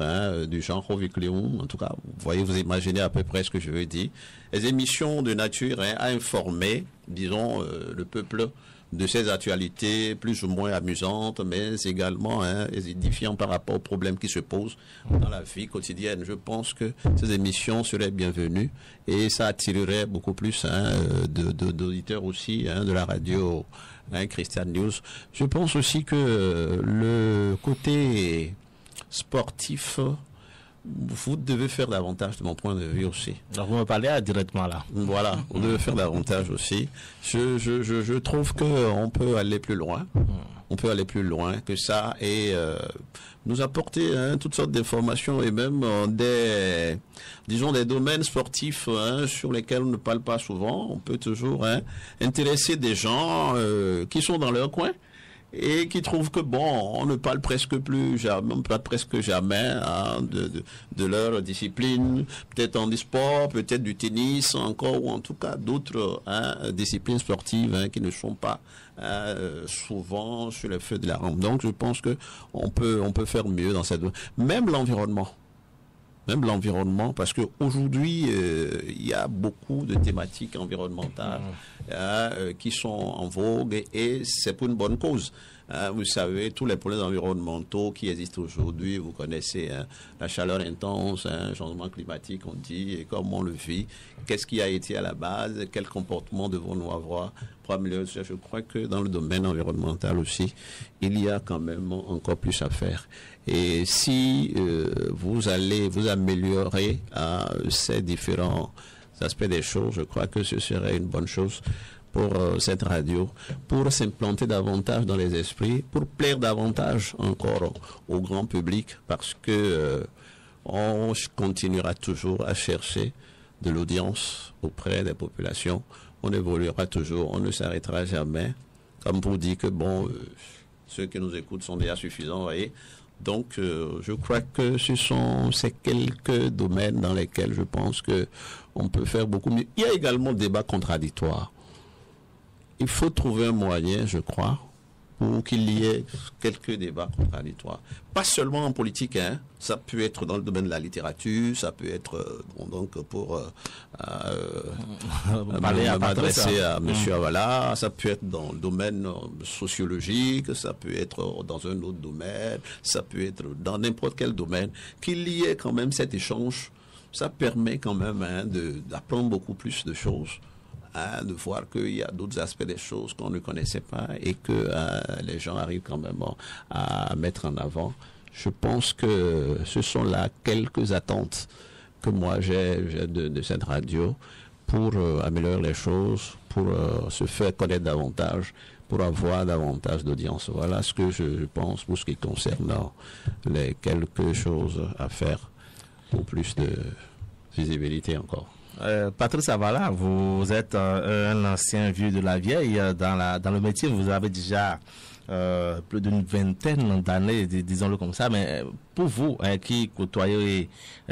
du genre Rovic-Léon. En tout cas, vous imaginez à peu près ce que je veux dire. Les émissions de nature à informer, disons, le peuple de ces actualités plus ou moins amusantes, mais également édifiantes par rapport aux problèmes qui se posent dans la vie quotidienne. Je pense que ces émissions seraient bienvenues et ça attirerait beaucoup plus d'auditeurs aussi de la radio Crystal News. Je pense aussi que le côté sportif, vous devez faire davantage de mon point de vue aussi. Donc vous me parlez directement là. Voilà, vous devez faire davantage aussi. Je trouve qu'on peut aller plus loin. On peut aller plus loin que ça et nous apporter toutes sortes d'informations et même des domaines sportifs sur lesquels on ne parle pas souvent. On peut toujours intéresser des gens qui sont dans leur coin et qui trouvent que bon, on ne parle presque jamais de leur discipline, peut-être en sport, peut-être du tennis encore, ou en tout cas d'autres disciplines sportives qui ne sont pas souvent sur le feu de la rampe. Donc je pense que on peut faire mieux dans cette même l'environnement, parce que aujourd'hui il y a beaucoup de thématiques environnementales qui sont en vogue et c'est pour une bonne cause. Vous savez, tous les problèmes environnementaux qui existent aujourd'hui, vous connaissez la chaleur intense, changement climatique, on dit, et comment on le vit, qu'est-ce qui a été à la base, quel comportement devons-nous avoir pour améliorer ça. Je crois que dans le domaine environnemental aussi, il y a quand même encore plus à faire. Et si vous allez vous améliorer à ces différents aspects des choses, je crois que ce serait une bonne chose pour cette radio, pour s'implanter davantage dans les esprits, pour plaire davantage encore au grand public, parce que on continuera toujours à chercher de l'audience auprès des populations. On évoluera toujours, on ne s'arrêtera jamais, comme pour dire que bon, ceux qui nous écoutent sont déjà suffisants, vous voyez. Donc, je crois que ce sont ces quelques domaines dans lesquels je pense que on peut faire beaucoup mieux. Il y a également le débat contradictoire. Il faut trouver un moyen, je crois, pour qu'il y ait quelques débats contradictoires. Pas seulement en politique, ça peut être dans le domaine de la littérature, ça peut être, donc pour m'adresser à M. Avala, ça peut être dans le domaine sociologique, ça peut être dans un autre domaine, ça peut être dans n'importe quel domaine. Qu'il y ait quand même cet échange, ça permet quand même d'apprendre beaucoup plus de choses. De voir qu'il y a d'autres aspects des choses qu'on ne connaissait pas et que les gens arrivent quand même à mettre en avant. Je pense que ce sont là quelques attentes que moi j'ai de cette radio pour améliorer les choses, pour se faire connaître davantage, pour avoir davantage d'audience. Voilà ce que je pense pour ce qui concerne les quelque choses à faire pour plus de visibilité encore. Patrice Avala, vous êtes un ancien vieux de la vieille. Dans le métier, vous avez déjà plus d'une vingtaine d'années, disons-le comme ça, mais pour vous qui côtoyez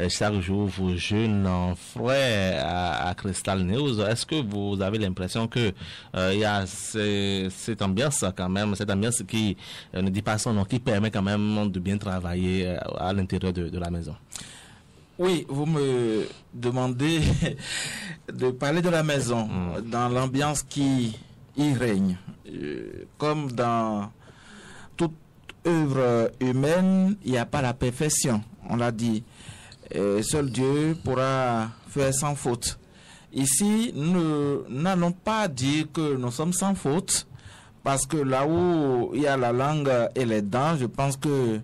chaque jour vos jeunes frères à Crystal News, est-ce que vous avez l'impression que il y a cette ambiance quand même, cette ambiance qui ne dit pas son nom, qui permet quand même de bien travailler à l'intérieur de la maison? Oui, vous me demandez de parler de la maison, dans l'ambiance qui y règne. Comme dans toute œuvre humaine, il n'y a pas la perfection, on l'a dit. Seul Dieu pourra faire sans faute. Ici, nous n'allons pas dire que nous sommes sans faute, parce que là où il y a la langue et les dents, je pense que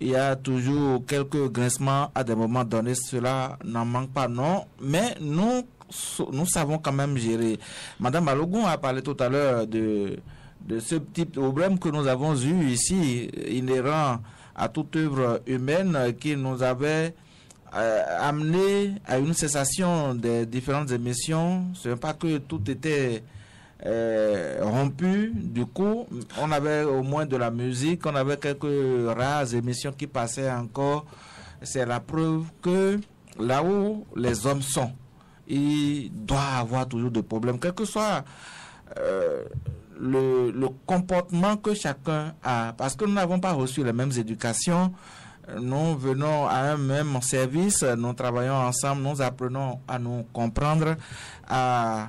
il y a toujours quelques grincements à des moments donnés, cela n'en manque pas, non, mais nous savons quand même gérer. Madame Balogun a parlé tout à l'heure de ce type de problème que nous avons eu ici, inhérent à toute œuvre humaine, qui nous avait amené à une cessation des différentes émissions. Ce n'est pas que tout était rompu, du coup on avait au moins de la musique, on avait quelques rares émissions qui passaient encore. C'est la preuve que là où les hommes sont, il doit avoir toujours des problèmes, quel que soit le comportement que chacun a, parce que nous n'avons pas reçu les mêmes éducations. Nous venons à un même service, nous travaillons ensemble, nous apprenons à nous comprendre, à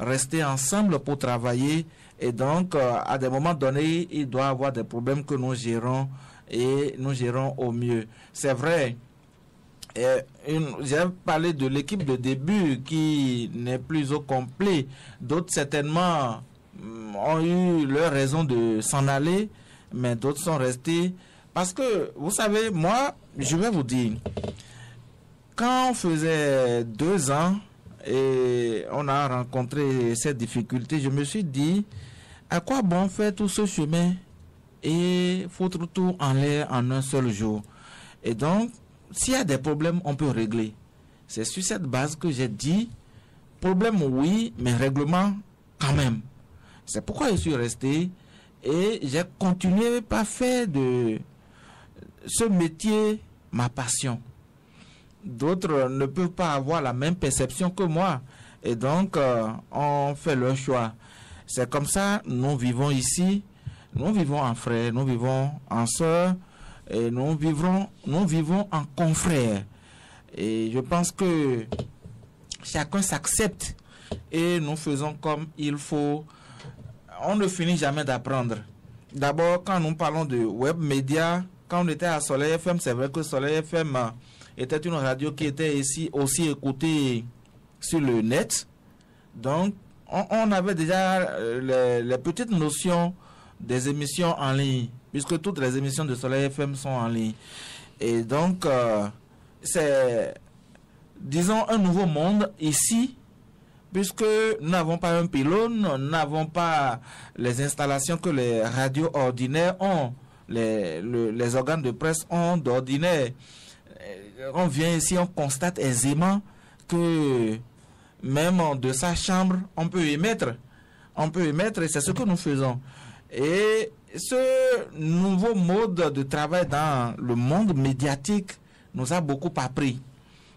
rester ensemble pour travailler, et donc à des moments donnés il doit y avoir des problèmes que nous gérons, et nous gérons au mieux. C'est vrai, j'ai parlé de l'équipe de début qui n'est plus au complet, d'autres certainement ont eu leur raison de s'en aller, mais d'autres sont restés, parce que vous savez, moi je vais vous dire, quand on faisait 2 ans et on a rencontré cette difficulté, je me suis dit, à quoi bon faire tout ce chemin et foutre tout en l'air en un seul jour? Et donc, s'il y a des problèmes, on peut régler. C'est sur cette base que j'ai dit, problème oui, mais règlement quand même. C'est pourquoi je suis resté et j'ai continué par faire de ce métier ma passion. D'autres ne peuvent pas avoir la même perception que moi. Et donc, on fait leur choix. C'est comme ça, nous vivons ici. Nous vivons en frères, nous vivons en sœurs. Et nous vivons en confrères. Et je pense que chacun s'accepte. Et nous faisons comme il faut. On ne finit jamais d'apprendre. D'abord, quand nous parlons de web média, quand on était à Soleil FM, c'est vrai que Soleil FM était une radio qui était ici aussi écoutée sur le net. Donc, on avait déjà les petites notions des émissions en ligne, puisque toutes les émissions de Soleil FM sont en ligne. Et donc, c'est, disons, un nouveau monde ici, puisque nous n'avons pas un pylône, nous n'avons pas les installations que les radios ordinaires ont, les organes de presse ont d'ordinaire. On vient ici, on constate aisément que même de sa chambre, on peut émettre. Et c'est ce que nous faisons. Et ce nouveau mode de travail dans le monde médiatique nous a beaucoup appris.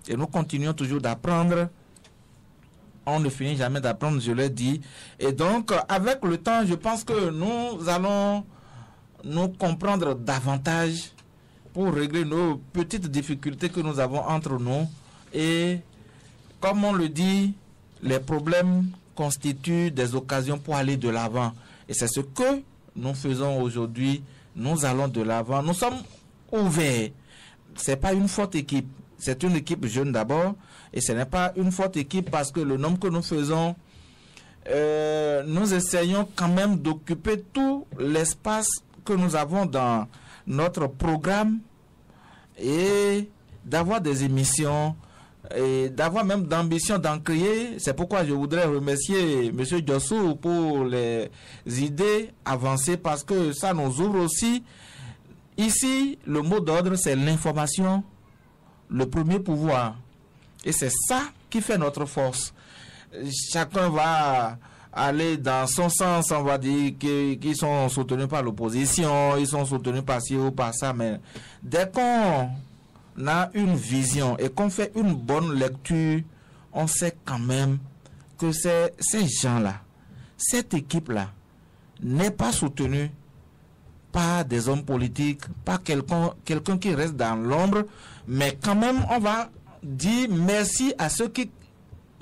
Et nous continuons toujours d'apprendre. On ne finit jamais d'apprendre, je l'ai dit. Et donc, avec le temps, je pense que nous allons nous comprendre davantage pour régler nos petites difficultés que nous avons entre nous. Et comme on le dit, les problèmes constituent des occasions pour aller de l'avant. Et c'est ce que nous faisons aujourd'hui. Nous allons de l'avant. Nous sommes ouverts. Ce n'est pas une forte équipe. C'est une équipe jeune d'abord. Et ce n'est pas une forte équipe parce que le nombre que nous faisons, nous essayons quand même d'occuper tout l'espace que nous avons dans notre programme et d'avoir des émissions et d'avoir même d'ambition d'en créer. C'est pourquoi je voudrais remercier M. Diossou pour les idées avancées parce que ça nous ouvre aussi. Ici, le mot d'ordre, c'est l'information, le premier pouvoir. Et c'est ça qui fait notre force. Chacun va aller dans son sens, on va dire qu'ils sont soutenus par l'opposition, ils sont soutenus par ci ou par ça, mais dès qu'on a une vision et qu'on fait une bonne lecture, on sait quand même que ces gens-là, cette équipe-là, n'est pas soutenue par des hommes politiques, pas quelqu'un qui reste dans l'ombre, mais quand même on va dire merci à ceux qui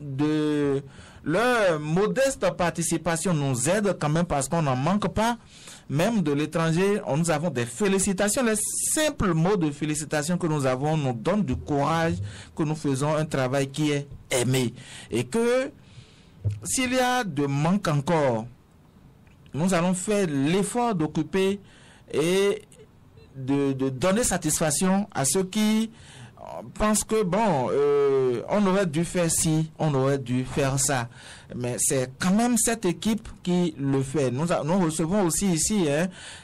de leur modeste participation nous aide quand même parce qu'on n'en manque pas. Même de l'étranger, nous avons des félicitations. Les simples mots de félicitations que nous avons nous donnent du courage que nous faisons un travail qui est aimé. Et que s'il y a de manque encore, nous allons faire l'effort d'occuper et de donner satisfaction à ceux qui pense que on aurait dû faire ci, on aurait dû faire ça, mais c'est quand même cette équipe qui le fait. Nous recevons aussi ici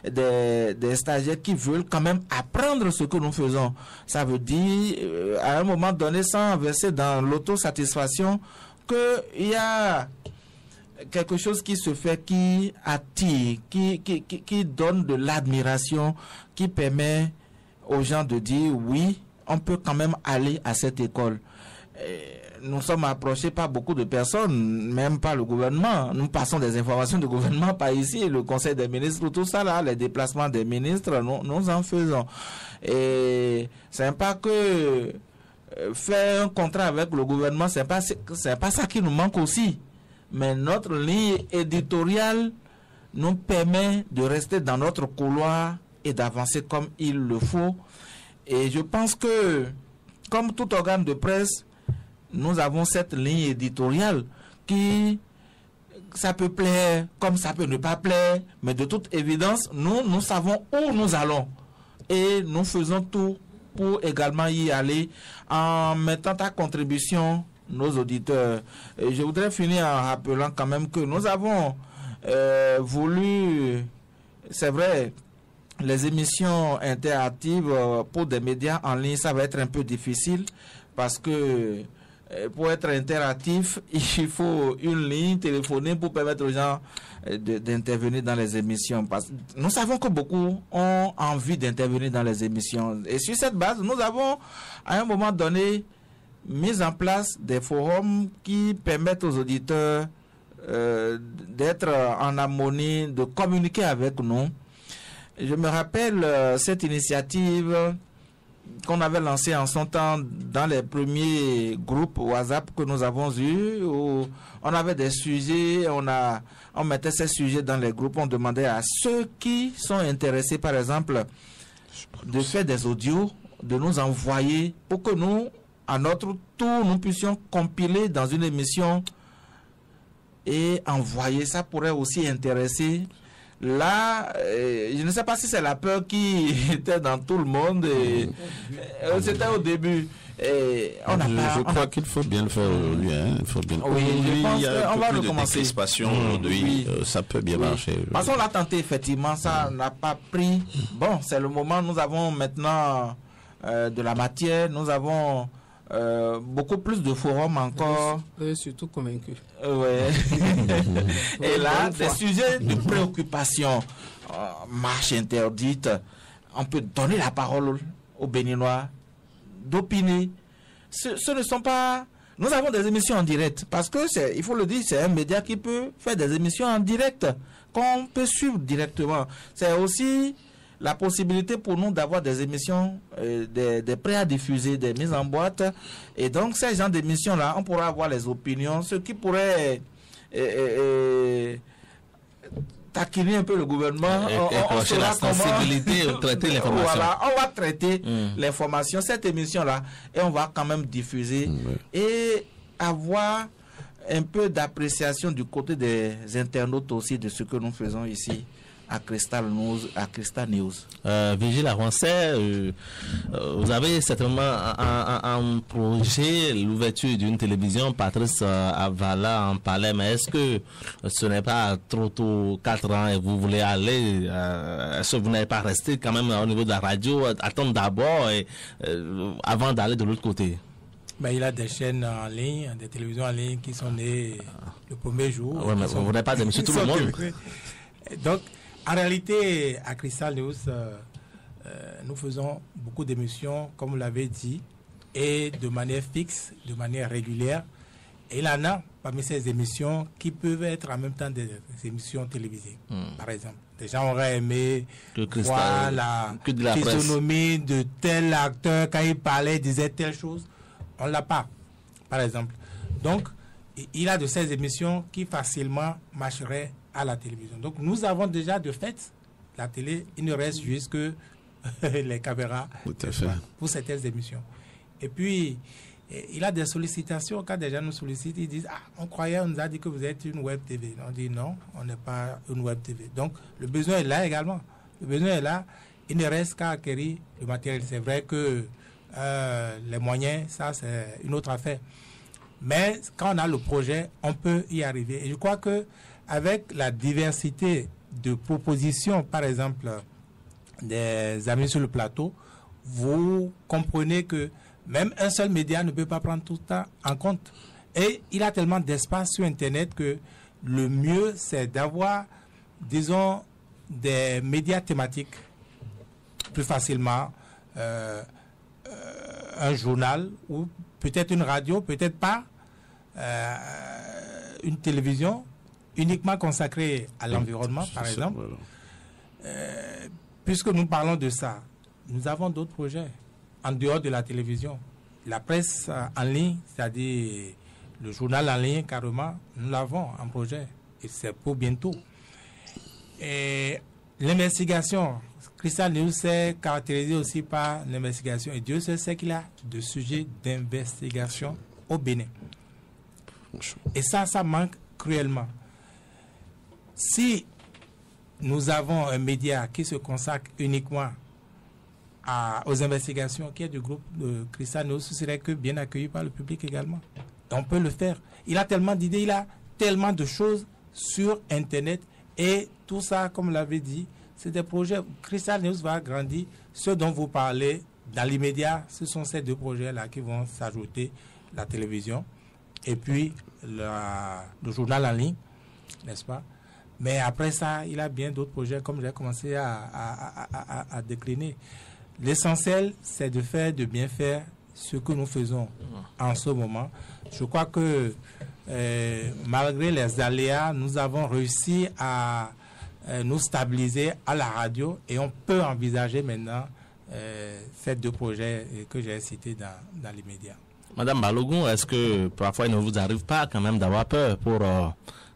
des stagiaires qui veulent quand même apprendre ce que nous faisons. Ça veut dire à un moment donné, sans verser dans l'autosatisfaction, qu'il y a quelque chose qui se fait, qui attire, qui donne de l'admiration, qui permet aux gens de dire oui, on peut quand même aller à cette école. Nous sommes approchés par beaucoup de personnes, même par le gouvernement. Nous passons des informations du gouvernement par ici, le conseil des ministres, tout ça là, les déplacements des ministres, nous en faisons. Et c'est pas que faire un contrat avec le gouvernement, c'est pas ça qui nous manque aussi. Mais notre ligne éditoriale nous permet de rester dans notre couloir et d'avancer comme il le faut. Et je pense que, comme tout organe de presse, nous avons cette ligne éditoriale qui, ça peut plaire, comme ça peut ne pas plaire, mais de toute évidence, nous savons où nous allons. Et nous faisons tout pour également y aller en mettant à contribution nos auditeurs. Et je voudrais finir en rappelant quand même que nous avons voulu, c'est vrai, les émissions interactives pour des médias en ligne, ça va être un peu difficile parce que pour être interactif, il faut une ligne téléphonique pour permettre aux gens d'intervenir dans les émissions. Parce que nous savons que beaucoup ont envie d'intervenir dans les émissions. Et sur cette base, nous avons à un moment donné mis en place des forums qui permettent aux auditeurs d'être en harmonie, de communiquer avec nous. Je me rappelle cette initiative qu'on avait lancée en son temps dans les premiers groupes WhatsApp que nous avons eus, où on avait des sujets, on mettait ces sujets dans les groupes, on demandait à ceux qui sont intéressés, par exemple, de faire des audios, de nous envoyer pour que nous, à notre tour, nous puissions compiler dans une émission et envoyer. Ça pourrait aussi intéresser. Là, je ne sais pas si c'est la peur qui était dans tout le monde. C'était au début. Je crois qu'il faut bien le faire aujourd'hui. Il faut bien. Oui, je pense il y a qu'on va plus de recommencer. décrispation aujourd'hui. Ça peut bien marcher. Parce qu'on l'a tenté, effectivement, ça n'a pas pris. Bon, c'est le moment. Nous avons maintenant de la matière. Nous avons beaucoup plus de forums encore. Je suis surtout convaincu. Ouais. Et là, des sujets de préoccupation, marche interdite, on peut donner la parole aux Béninois, d'opiner. Ce ne sont pas... Nous avons des émissions en direct, parce que, il faut le dire, c'est un média qui peut faire des émissions en direct, qu'on peut suivre directement. C'est aussi la possibilité pour nous d'avoir des émissions, des prêts à diffuser, des mises en boîte. Et donc, ces genres d'émissions-là, on pourra avoir les opinions, ce qui pourrait taquiner un peu le gouvernement. On la sensibilité, traiter l'information. Voilà, on va traiter l'information, cette émission-là, et on va quand même diffuser et avoir un peu d'appréciation du côté des internautes aussi de ce que nous faisons ici à Cristal News. Vigile Avancé, vous avez certainement un projet, l'ouverture d'une télévision. Patrice Avala en parlait, mais est-ce que ce n'est pas trop tôt, 4 ans, et vous voulez aller, est-ce que vous n'allez pas rester quand même au niveau de la radio, attendre d'abord avant d'aller de l'autre côté? Ben, il y a des chaînes en ligne, des télévisions en ligne qui sont nées le premier jour. Oui, mais vous n'avez pas d'émission tout le monde. Donc, en réalité, à Crystal News, nous faisons beaucoup d'émissions, comme vous l'avez dit, et de manière fixe, de manière régulière. Et il y en a parmi ces émissions qui peuvent être en même temps des émissions télévisées, par exemple. Les gens auraient aimé voir la physionomie de tel acteur quand il parlait, disait telle chose. On ne l'a pas, par exemple. Donc, il y a de ces émissions qui facilement marcheraient à la télévision. Donc, nous avons déjà de fait la télé. Il ne reste juste que les caméras pour certaines émissions. Et puis, il a des sollicitations. Quand des gens nous sollicitent, ils disent « on croyait, on nous a dit que vous êtes une web TV. » On dit « non, on n'est pas une web TV. » Donc, le besoin est là également. Le besoin est là. Il ne reste qu'à acquérir le matériel. C'est vrai que les moyens, ça, c'est une autre affaire. Mais quand on a le projet, on peut y arriver. Et je crois qu'avec la diversité de propositions, par exemple, des amis sur le plateau, vous comprenez que même un seul média ne peut pas prendre tout ça en compte. Et il y a tellement d'espace sur Internet que le mieux, c'est d'avoir, disons, des médias thématiques plus facilement, un journal ou peut-être une radio, peut-être pas, une télévision uniquement consacrée à l'environnement, par exemple. Puisque nous parlons de ça, nous avons d'autres projets en dehors de la télévision. La presse en ligne, c'est-à-dire le journal en ligne, carrément, nous l'avons en projet. Et c'est pour bientôt. Et l'investigation, Crystal News s'est caractérisé aussi par l'investigation. Et Dieu sait qu'il a de sujets d'investigation au Bénin. Et ça manque cruellement. Si nous avons un média qui se consacre uniquement aux investigations, qui est du groupe de Crystal News, ce serait que bien accueilli par le public également. Et on peut le faire. Il a tellement d'idées, il a tellement de choses sur Internet. Et tout ça, comme l'avait dit, c'est des projets. Crystal News va grandir. Ce dont vous parlez dans l'immédiat, ce sont ces deux projets-là qui vont s'ajouter, la télévision et puis le journal en ligne, n'est-ce pas? Mais après ça, il a bien d'autres projets, comme j'ai commencé à décliner. L'essentiel, c'est de bien faire ce que nous faisons en ce moment. Je crois que malgré les aléas, nous avons réussi à nous stabiliser à la radio et on peut envisager maintenant ces deux projets que j'ai cités dans l'immédiat. Madame Balogun, est-ce que parfois il ne vous arrive pas quand même d'avoir peur pour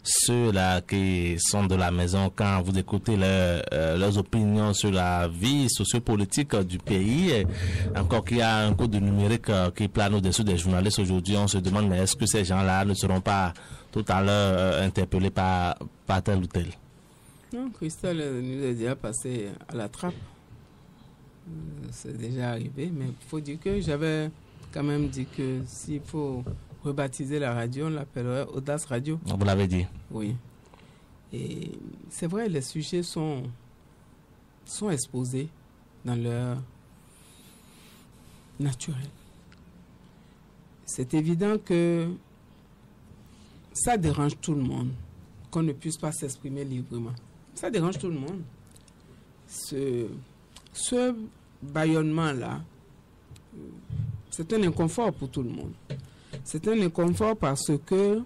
ceux-là qui sont de la maison quand vous écoutez leurs opinions sur la vie sociopolitique du pays, et encore qu'il y a un coup de numérique qui plane au-dessus des journalistes aujourd'hui, on se demande mais est-ce que ces gens-là ne seront pas tout à l'heure interpellés par tel ou tel? Non, Crystal nous est déjà passé à la trappe. C'est déjà arrivé, mais il faut dire que j'avais quand même dit que s'il faut rebaptiser la radio, on l'appellerait Audace Radio. Vous l'avez dit. Oui. Et c'est vrai, les sujets sont exposés dans leur naturel. C'est évident que ça dérange tout le monde qu'on ne puisse pas s'exprimer librement. Ça dérange tout le monde. Ce bâillonnement-là, c'est un inconfort pour tout le monde. C'est un inconfort parce que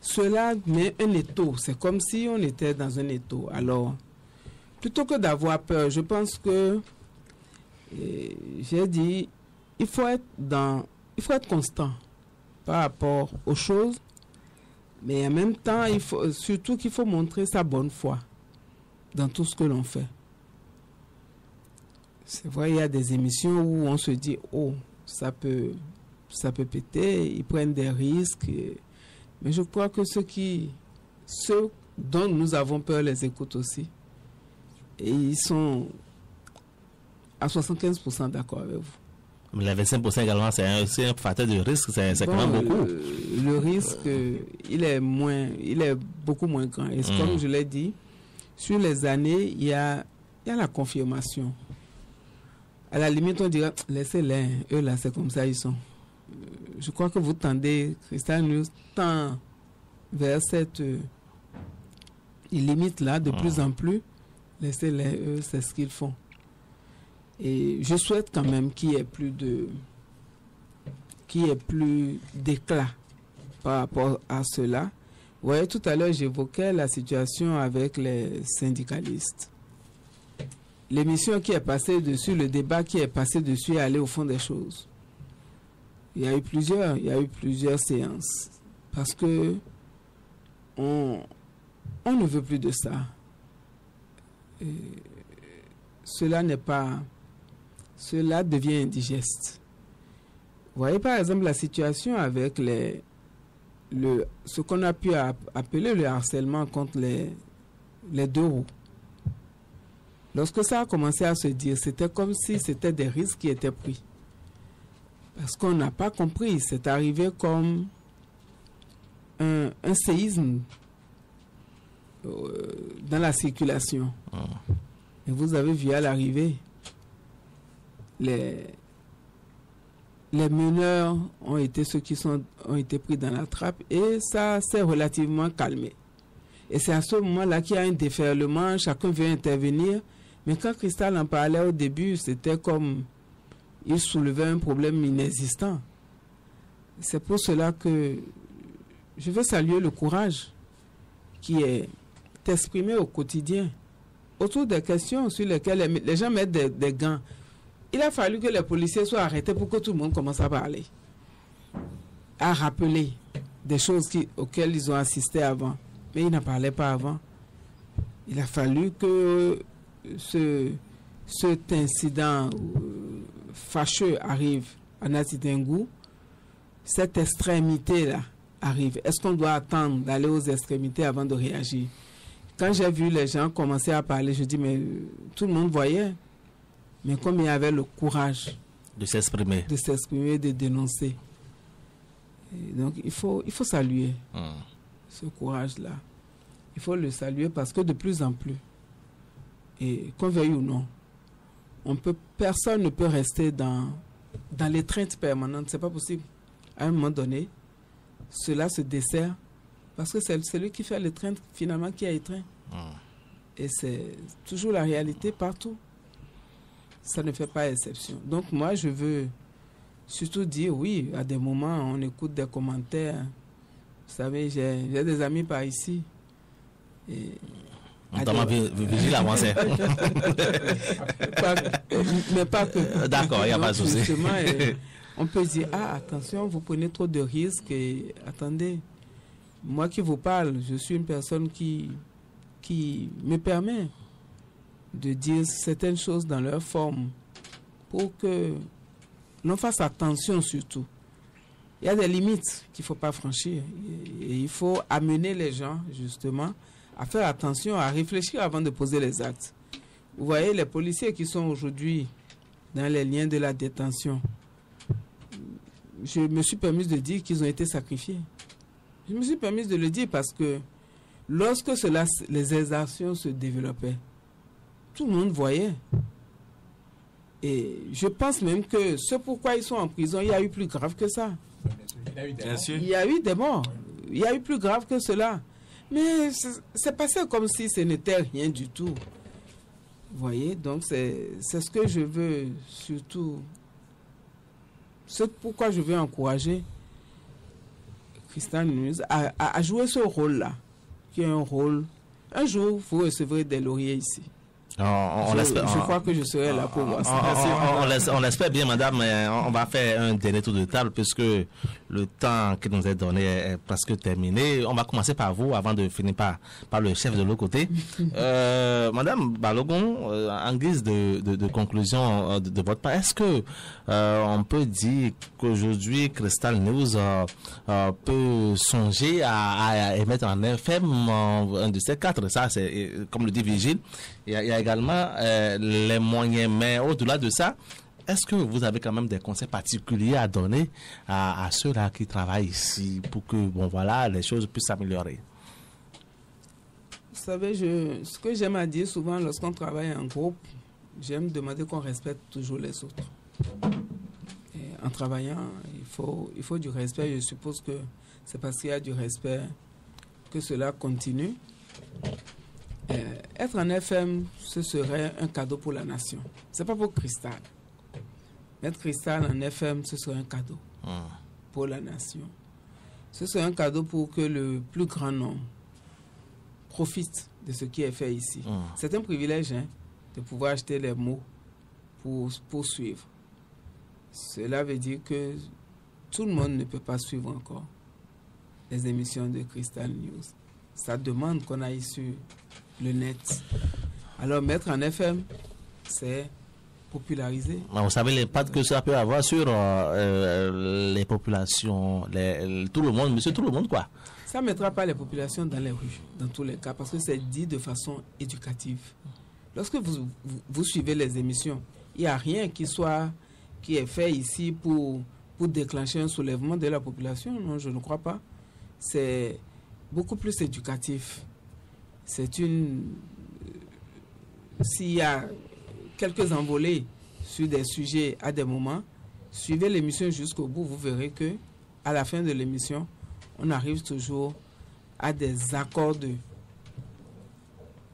cela met un étau. C'est comme si on était dans un étau. Alors, plutôt que d'avoir peur, je pense que, j'ai dit, il faut être constant par rapport aux choses, mais en même temps, surtout qu'il faut montrer sa bonne foi dans tout ce que l'on fait. C'est vrai, il y a des émissions où on se dit, oh, ça peut péter, ils prennent des risques. Mais je crois que ceux dont nous avons peur les écoutent aussi. Et ils sont à 75% d'accord avec vous. Mais les 25% également, c'est un facteur de risque, c'est quand même beaucoup. Le risque, il est beaucoup moins grand. Et comme je l'ai dit, sur les années, il y a la confirmation. À la limite, on dirait, laissez-les, eux là, c'est comme ça, ils sont. Je crois que vous tendez, Crystal News tend vers cette limite-là de plus en plus. Laissez-les, eux, c'est ce qu'ils font. Et je souhaite quand même qu'il y ait plus d'éclat par rapport à cela. Vous voyez, tout à l'heure, j'évoquais la situation avec les syndicalistes. L'émission qui est passée dessus, le débat qui est passé dessus est allé au fond des choses. Il y a eu plusieurs séances. Parce que on ne veut plus de ça. Et cela devient indigeste. Vous voyez par exemple la situation avec ce qu'on a pu appeler le harcèlement contre les deux roues. Lorsque ça a commencé à se dire, c'était comme si c'était des risques qui étaient pris. Parce qu'on n'a pas compris, c'est arrivé comme un séisme dans la circulation. Et vous avez vu à l'arrivée, les meneurs ont été ceux qui ont été pris dans la trappe et ça s'est relativement calmé. Et c'est à ce moment-là qu'il y a un déferlement, chacun veut intervenir. Mais quand Cristal en parlait au début, c'était comme il soulevait un problème inexistant. C'est pour cela que je veux saluer le courage qui est exprimé au quotidien autour des questions sur lesquelles les gens mettent des gants. Il a fallu que les policiers soient arrêtés pour que tout le monde commence à parler, à rappeler des choses auxquelles ils ont assisté avant. Mais ils n'en parlaient pas avant. Il a fallu que cet incident fâcheux arrive à Natidengou, cette extrémité-là arrive. Est-ce qu'on doit attendre d'aller aux extrémités avant de réagir? Quand j'ai vu les gens commencer à parler, je dis, mais tout le monde voyait. Mais comme il y avait le courage de s'exprimer, de dénoncer. Et donc, il faut saluer ce courage-là. Il faut le saluer parce que de plus en plus, et qu'on veuille ou non, personne ne peut rester dans l'étreinte permanente. C'est pas possible. À un moment donné, cela se dessert parce que c'est celui qui fait l'étreinte finalement qui a étreint. Et c'est toujours la réalité partout. Ça ne fait pas exception. Donc moi, je veux surtout dire, oui, à des moments, on écoute des commentaires. Vous savez, j'ai des amis par ici. Et notamment Vigile avancé. Mais pas que. D'accord, il n'y a pas de souci. On peut dire, attention, vous prenez trop de risques. Et attendez, moi qui vous parle, je suis une personne qui me permet de dire certaines choses dans leur forme pour que l'on fasse attention surtout. Il y a des limites qu'il ne faut pas franchir. Et il faut amener les gens, justement, à faire attention, à réfléchir avant de poser les actes. Vous voyez, les policiers qui sont aujourd'hui dans les liens de la détention, je me suis permis de dire qu'ils ont été sacrifiés. Je me suis permis de le dire parce que lorsque les exactions se développaient, tout le monde voyait. Et je pense même que ce pourquoi ils sont en prison, il y a eu plus grave que ça. Il y a eu des morts. Il y a eu plus grave que cela. Mais c'est passé comme si ce n'était rien du tout. Vous voyez, donc c'est ce que je veux surtout. C'est pourquoi je veux encourager Cristal Nunez à jouer ce rôle-là, qui est un rôle. Un jour, vous recevrez des lauriers ici. Je crois que je serai là pour voir ça. On l'espère bien, madame, mais on va faire un dernier tour de table puisque le temps qui nous est donné est presque terminé. On va commencer par vous avant de finir par le chef de l'autre côté. Madame Balogun, en guise de conclusion de votre part, est-ce que on peut dire qu'aujourd'hui Cristal News peut songer à émettre en FM un de ces quatre? Ça, c'est comme le dit Vigile. Il y a également les moyens, mais au-delà de ça, est-ce que vous avez quand même des conseils particuliers à donner à ceux-là qui travaillent ici pour que, les choses puissent s'améliorer? Vous savez, ce que j'aime à dire souvent lorsqu'on travaille en groupe, j'aime demander qu'on respecte toujours les autres. Et en travaillant, il faut du respect. Je suppose que c'est parce qu'il y a du respect que cela continue. Être en FM, ce serait un cadeau pour la nation. Ce n'est pas pour Cristal. Mettre Cristal en FM, ce serait un cadeau pour la nation. Ce serait un cadeau pour que le plus grand nombre profite de ce qui est fait ici. C'est un privilège de pouvoir acheter les mots pour suivre. Cela veut dire que tout le monde ne peut pas suivre encore les émissions de Cristal News. Ça demande qu'on aille sur le net. Alors mettre en FM, c'est populariser. Vous savez l'impact que ça peut avoir sur les populations, tout le monde, monsieur tout le monde quoi. Ça ne mettra pas les populations dans les rues, dans tous les cas, parce que c'est dit de façon éducative. Lorsque vous suivez les émissions, il n'y a rien qui est fait ici pour déclencher un soulèvement de la population. Non, je ne crois pas. C'est beaucoup plus éducatif. S'il y a quelques envolées sur des sujets à des moments, suivez l'émission jusqu'au bout, vous verrez que à la fin de l'émission, on arrive toujours à des accords de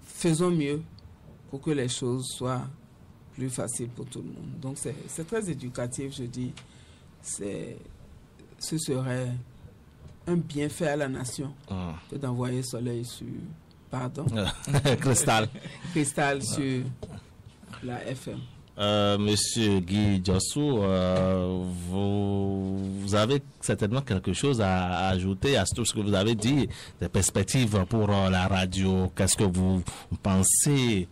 faisons mieux pour que les choses soient plus faciles pour tout le monde. Donc c'est très éducatif, je dis. Ce serait un bienfait à la nation que d'envoyer Soleil sur... Pardon. Cristal sur la FM. Monsieur Guy Djossou, vous avez certainement quelque chose à ajouter à tout ce que vous avez dit, des perspectives pour la radio. Qu'est-ce que vous pensez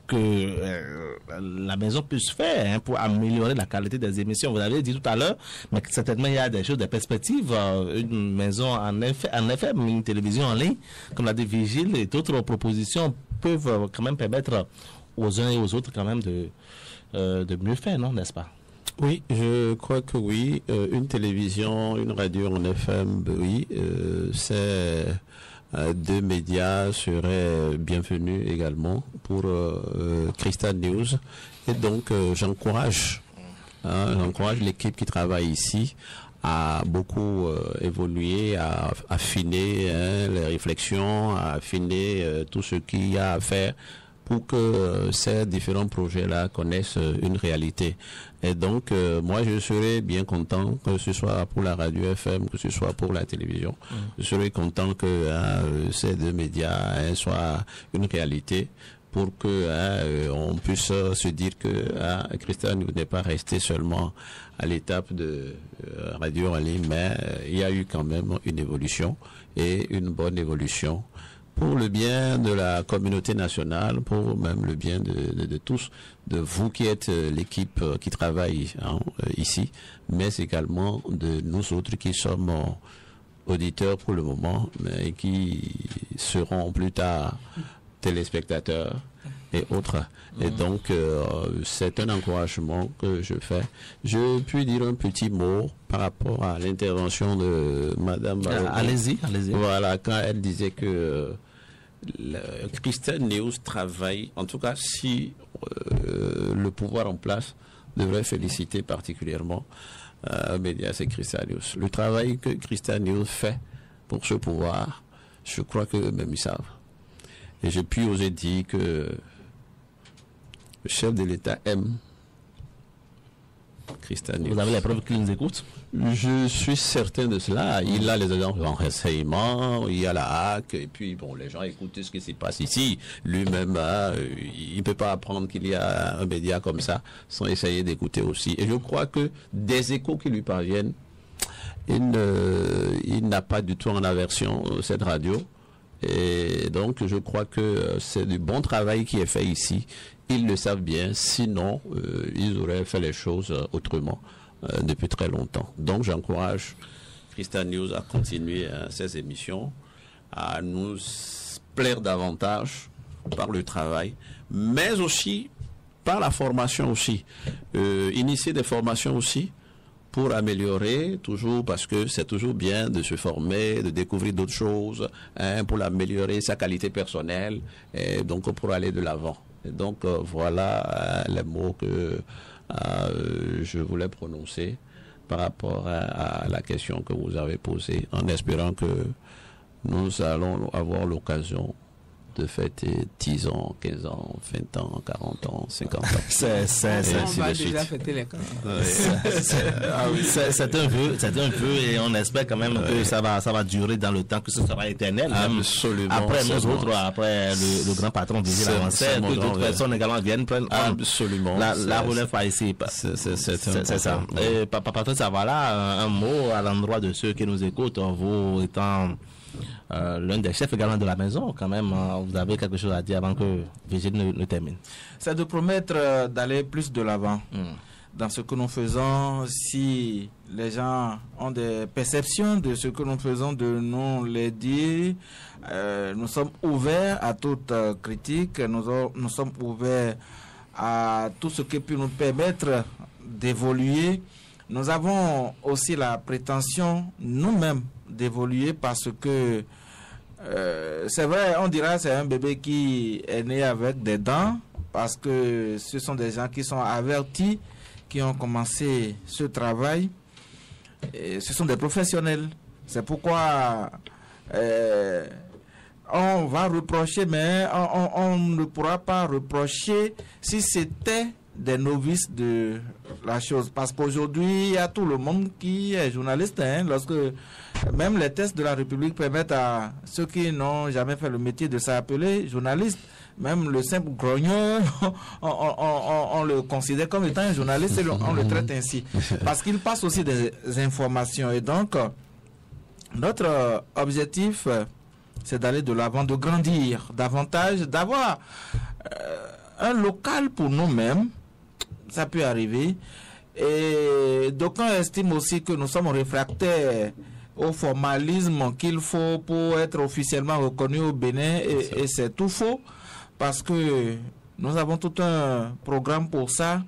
que la maison puisse faire pour améliorer la qualité des émissions? Vous l'avez dit tout à l'heure, mais certainement il y a des choses, des perspectives. Une maison en FM, une télévision en ligne, comme l'a dit Vigile, et d'autres propositions peuvent quand même permettre aux uns et aux autres quand même de mieux faire, non, n'est-ce pas? Oui, je crois que oui. Une télévision, une radio en FM, oui, c'est deux médias seraient bienvenus également pour Cristal News. Et donc, j'encourage l'équipe qui travaille ici à beaucoup évoluer, à affiner les réflexions, à affiner tout ce qu'il y a à faire pour que ces différents projets-là connaissent une réalité. Et donc, moi, je serais bien content, que ce soit pour la radio FM, que ce soit pour la télévision. Je serais content que ces deux médias soient une réalité pour que on puisse se dire que Cristal n'est pas resté seulement à l'étape de radio en ligne, mais il y a eu quand même une évolution, et une bonne évolution, pour le bien de la communauté nationale, pour même le bien de tous, de vous qui êtes l'équipe qui travaille ici, mais également de nous autres qui sommes auditeurs pour le moment, mais qui seront plus tard téléspectateurs et autres. Et donc, c'est un encouragement que je fais. Je puis dire un petit mot par rapport à l'intervention de Madame Barogo. Allez-y. Voilà, quand elle disait que Cristal News travaille, en tout cas si le pouvoir en place devrait féliciter particulièrement Médias et Cristal News. Le travail que Cristal News fait pour ce pouvoir, je crois que eux-mêmes ils savent. Et j'ai pu oser dire que le chef de l'État aime Cristal News. Vous avez la preuve qu'il nous écoute? Je suis certain de cela. Il a les agents en renseignement, il y a la hack, et puis bon, les gens écoutent ce qui se passe ici. Lui-même, il ne peut pas apprendre qu'il y a un média comme ça sans essayer d'écouter aussi. Et je crois que des échos qui lui parviennent, il n'a pas du tout en aversion cette radio. Et donc, je crois que c'est du bon travail qui est fait ici. Ils le savent bien, sinon, ils auraient fait les choses autrement depuis très longtemps. Donc, j'encourage Cristal News à continuer ses émissions, à nous plaire davantage par le travail, mais aussi par la formation aussi. Initier des formations aussi, pour améliorer, toujours, parce que c'est toujours bien de se former, de découvrir d'autres choses, pour améliorer sa qualité personnelle, et donc pour aller de l'avant. Et donc voilà les mots que je voulais prononcer par rapport à la question que vous avez posée, en espérant que nous allons avoir l'occasion de fêter 10 ans, 15 ans, 20 ans, 40 ans, 50 ans. On va déjà fêter les 40 ans. C'est un vœu et on espère quand même que ça va durer dans le temps, que ce sera éternel. Absolument. Après nous autres, après le grand patron Vigile Avancé, que d'autres personnes également viennent prendre absolument la relève par ici. C'est ça. Et Patron Zavala, un mot à l'endroit de ceux qui nous écoutent, vous étant l'un des chefs également de la maison, quand même, vous avez quelque chose à dire avant que Vigile ne termine. C'est de promettre d'aller plus de l'avant dans ce que nous faisons. Si les gens ont des perceptions de ce que nous faisons, de nous les dire. Nous sommes ouverts à toute critique, nous sommes ouverts à tout ce qui peut nous permettre d'évoluer. Nous avons aussi la prétention nous-mêmes d'évoluer parce que c'est vrai, on dira c'est un bébé qui est né avec des dents parce que ce sont des gens qui sont avertis, qui ont commencé ce travail. Et ce sont des professionnels. C'est pourquoi on va reprocher, mais on ne pourra pas reprocher si c'était des novices de la chose. Parce qu'aujourd'hui, il y a tout le monde qui est journaliste. Lorsque même les tests de la République permettent à ceux qui n'ont jamais fait le métier de s'appeler journaliste. Même le simple grogneur, on le considère comme étant un journaliste et on le traite ainsi. Parce qu'il passe aussi des informations. Et donc, notre objectif, c'est d'aller de l'avant, de grandir davantage, d'avoir un local pour nous-mêmes. Ça peut arriver. Et d'aucuns estiment aussi que nous sommes réfractaires au formalisme qu'il faut pour être officiellement reconnu au Bénin. Et c'est tout faux. Parce que nous avons tout un programme pour ça.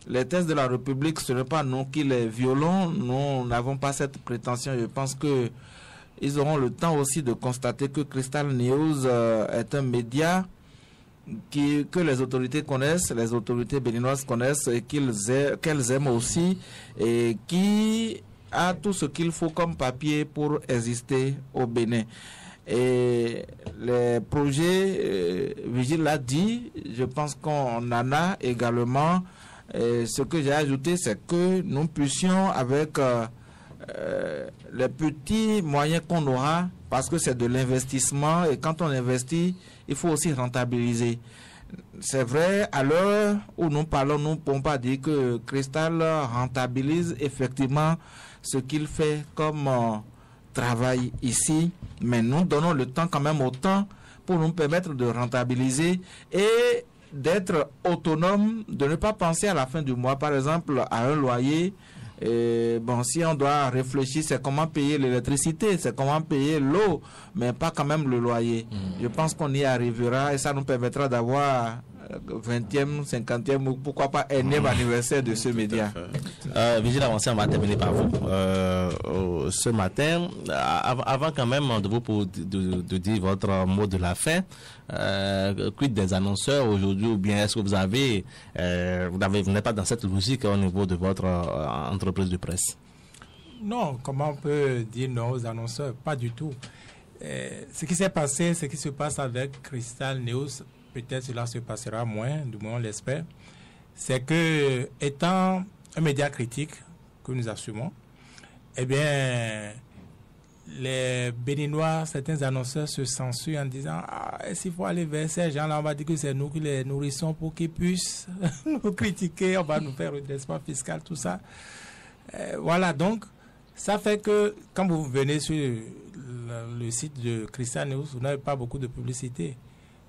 Les tests de la République, ce n'est pas nous qui les violons. Nous n'avons pas cette prétention. Je pense que ils auront le temps aussi de constater que Crystal News est un média que les autorités connaissent, les autorités béninoises connaissent et qu'elles aiment aussi, et qui a tout ce qu'il faut comme papier pour exister au Bénin. Et les projets, Vigile l'a dit, je pense qu'on en a également. Et ce que j'ai ajouté, c'est que nous puissions, avec les petits moyens qu'on aura, parce que c'est de l'investissement, et quand on investit, il faut aussi rentabiliser. C'est vrai, à l'heure où nous parlons, nous ne pouvons pas dire que Crystal rentabilise effectivement ce qu'il fait comme travail ici, mais nous donnons le temps quand même au temps pour nous permettre de rentabiliser et d'être autonome, de ne pas penser à la fin du mois, par exemple, à un loyer. Et bon, si on doit réfléchir, c'est comment payer l'électricité, c'est comment payer l'eau, mais pas quand même le loyer. Je pense qu'on y arrivera et ça nous permettra d'avoir 20e, 50e ou pourquoi pas énième anniversaire de ce média. Vigile Avancé, on va terminer par vous. Ce matin, avant quand même de dire votre mot de la fin, quid des annonceurs aujourd'hui, ou bien est-ce que vous n'êtes pas dans cette logique au niveau de votre entreprise de presse? Non, comment on peut dire non aux annonceurs? Pas du tout. Ce qui s'est passé, ce qui se passe avec Crystal News, peut-être cela se passera moins, du moins on l'espère, c'est que, étant un média critique que nous assumons, eh bien, les Béninois, certains annonceurs se censurent en disant s'il faut aller vers ces gens-là, on va dire que c'est nous qui les nourrissons pour qu'ils puissent nous critiquer, on va nous faire un redressement fiscal, tout ça. Voilà, donc, ça fait que quand vous venez sur le site de Crystal News, vous n'avez pas beaucoup de publicité.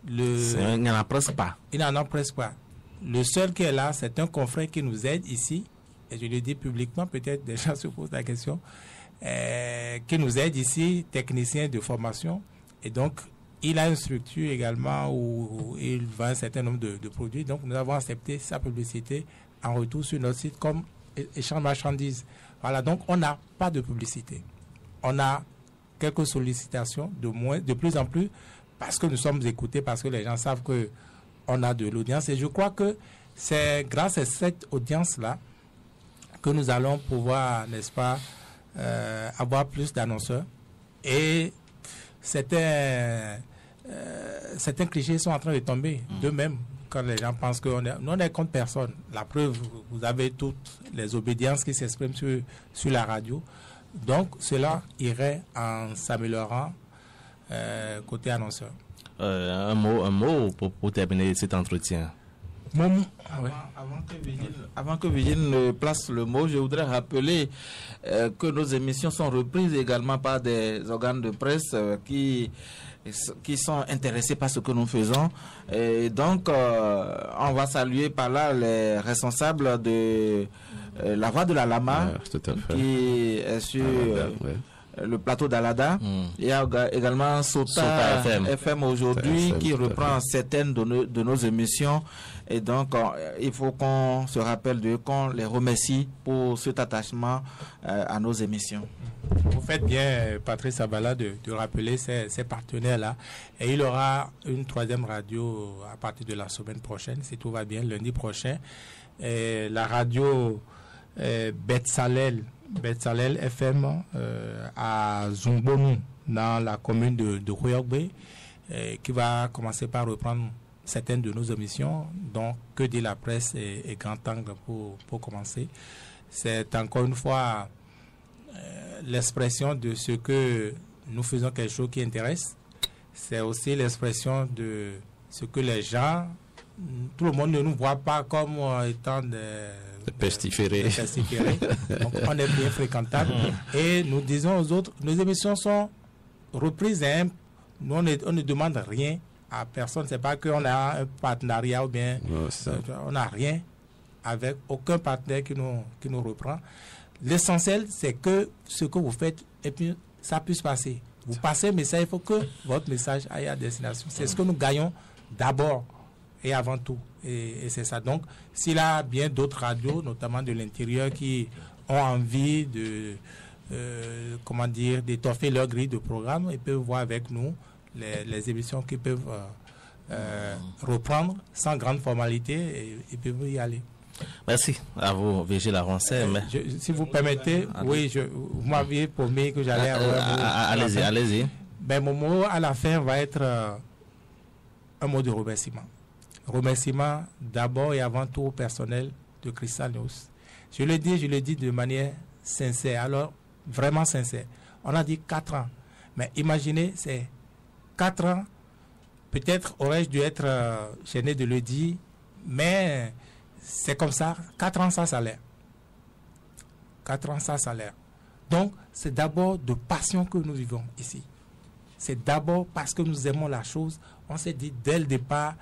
Il n'y en a presque pas. Il n'en a presque pas. Le seul qui est là, c'est un confrère qui nous aide ici, et je le dis publiquement, peut-être des gens se posent la question, qui nous aide ici, technicien de formation, et donc il a une structure également où il vend un certain nombre de produits, donc nous avons accepté sa publicité en retour sur notre site comme échange de marchandises. Voilà, donc on n'a pas de publicité. On a quelques sollicitations, de plus en plus, parce que nous sommes écoutés, parce que les gens savent qu'on a de l'audience. Et je crois que c'est grâce à cette audience-là que nous allons pouvoir, n'est-ce pas, avoir plus d'annonceurs. Et certains clichés sont en train de tomber d'eux-mêmes. Quand les gens pensent qu'on est contre personne. La preuve, vous avez toutes les obédiences qui s'expriment sur la radio. Donc, cela irait en s'améliorant côté annonceur. Un mot pour terminer cet entretien. Avant que Virginie ne place le mot, je voudrais rappeler que nos émissions sont reprises également par des organes de presse qui sont intéressés par ce que nous faisons. Et donc, on va saluer par là les responsables de La Voix de la Lama, qui est sur le plateau d'Alada. Il y a également Sota FM aujourd'hui qui reprend certaines de nos émissions. Et donc, il faut qu'on se rappelle d'eux, qu'on les remercie pour cet attachement à nos émissions. Vous faites bien, Patrice Abala, de rappeler ces partenaires-là. Et il y aura une troisième radio à partir de la semaine prochaine, si tout va bien, lundi prochain. Et la radio Betsalel FM à Zumbonou, dans la commune de Royogbe, qui va commencer par reprendre certaines de nos émissions, donc Que dit la presse et Grand Angle pour commencer. C'est encore une fois l'expression de ce que nous faisons, quelque chose qui intéresse. C'est aussi l'expression de ce que les gens, tout le monde ne nous voit pas comme étant des pestiférés. Donc on est bien fréquentable. Et nous disons aux autres, nos émissions sont reprises. Nous, on ne demande rien à personne. C'est pas qu'on a un partenariat ou bien on n'a rien avec aucun partenaire qui nous reprend. L'essentiel, c'est que ce que vous faites, et puis ça puisse passer. Vous passez le message, il faut que votre message aille à destination. C'est ce que nous gagnons d'abord et avant tout. Et c'est ça. Donc, s'il y a bien d'autres radios, notamment de l'intérieur, qui ont envie d'étoffer leur grille de programme, ils peuvent voir avec nous les émissions qu'ils peuvent reprendre sans grande formalité et ils peuvent y aller. Merci à vous, Virgile Aroncet. Si vous permettez, vous m'aviez promis que j'allais allez-y. Ben, mon mot à la fin va être un mot de remerciement. Remerciement d'abord et avant tout au personnel de Cristal News. Je le dis de manière sincère, alors vraiment sincère. On a dit 4 ans, mais imaginez, c'est 4 ans, peut-être aurais-je dû être gêné de le dire, mais c'est comme ça, 4 ans sans salaire. 4 ans sans salaire. Donc, c'est d'abord de passion que nous vivons ici. C'est d'abord parce que nous aimons la chose. On s'est dit dès le départ,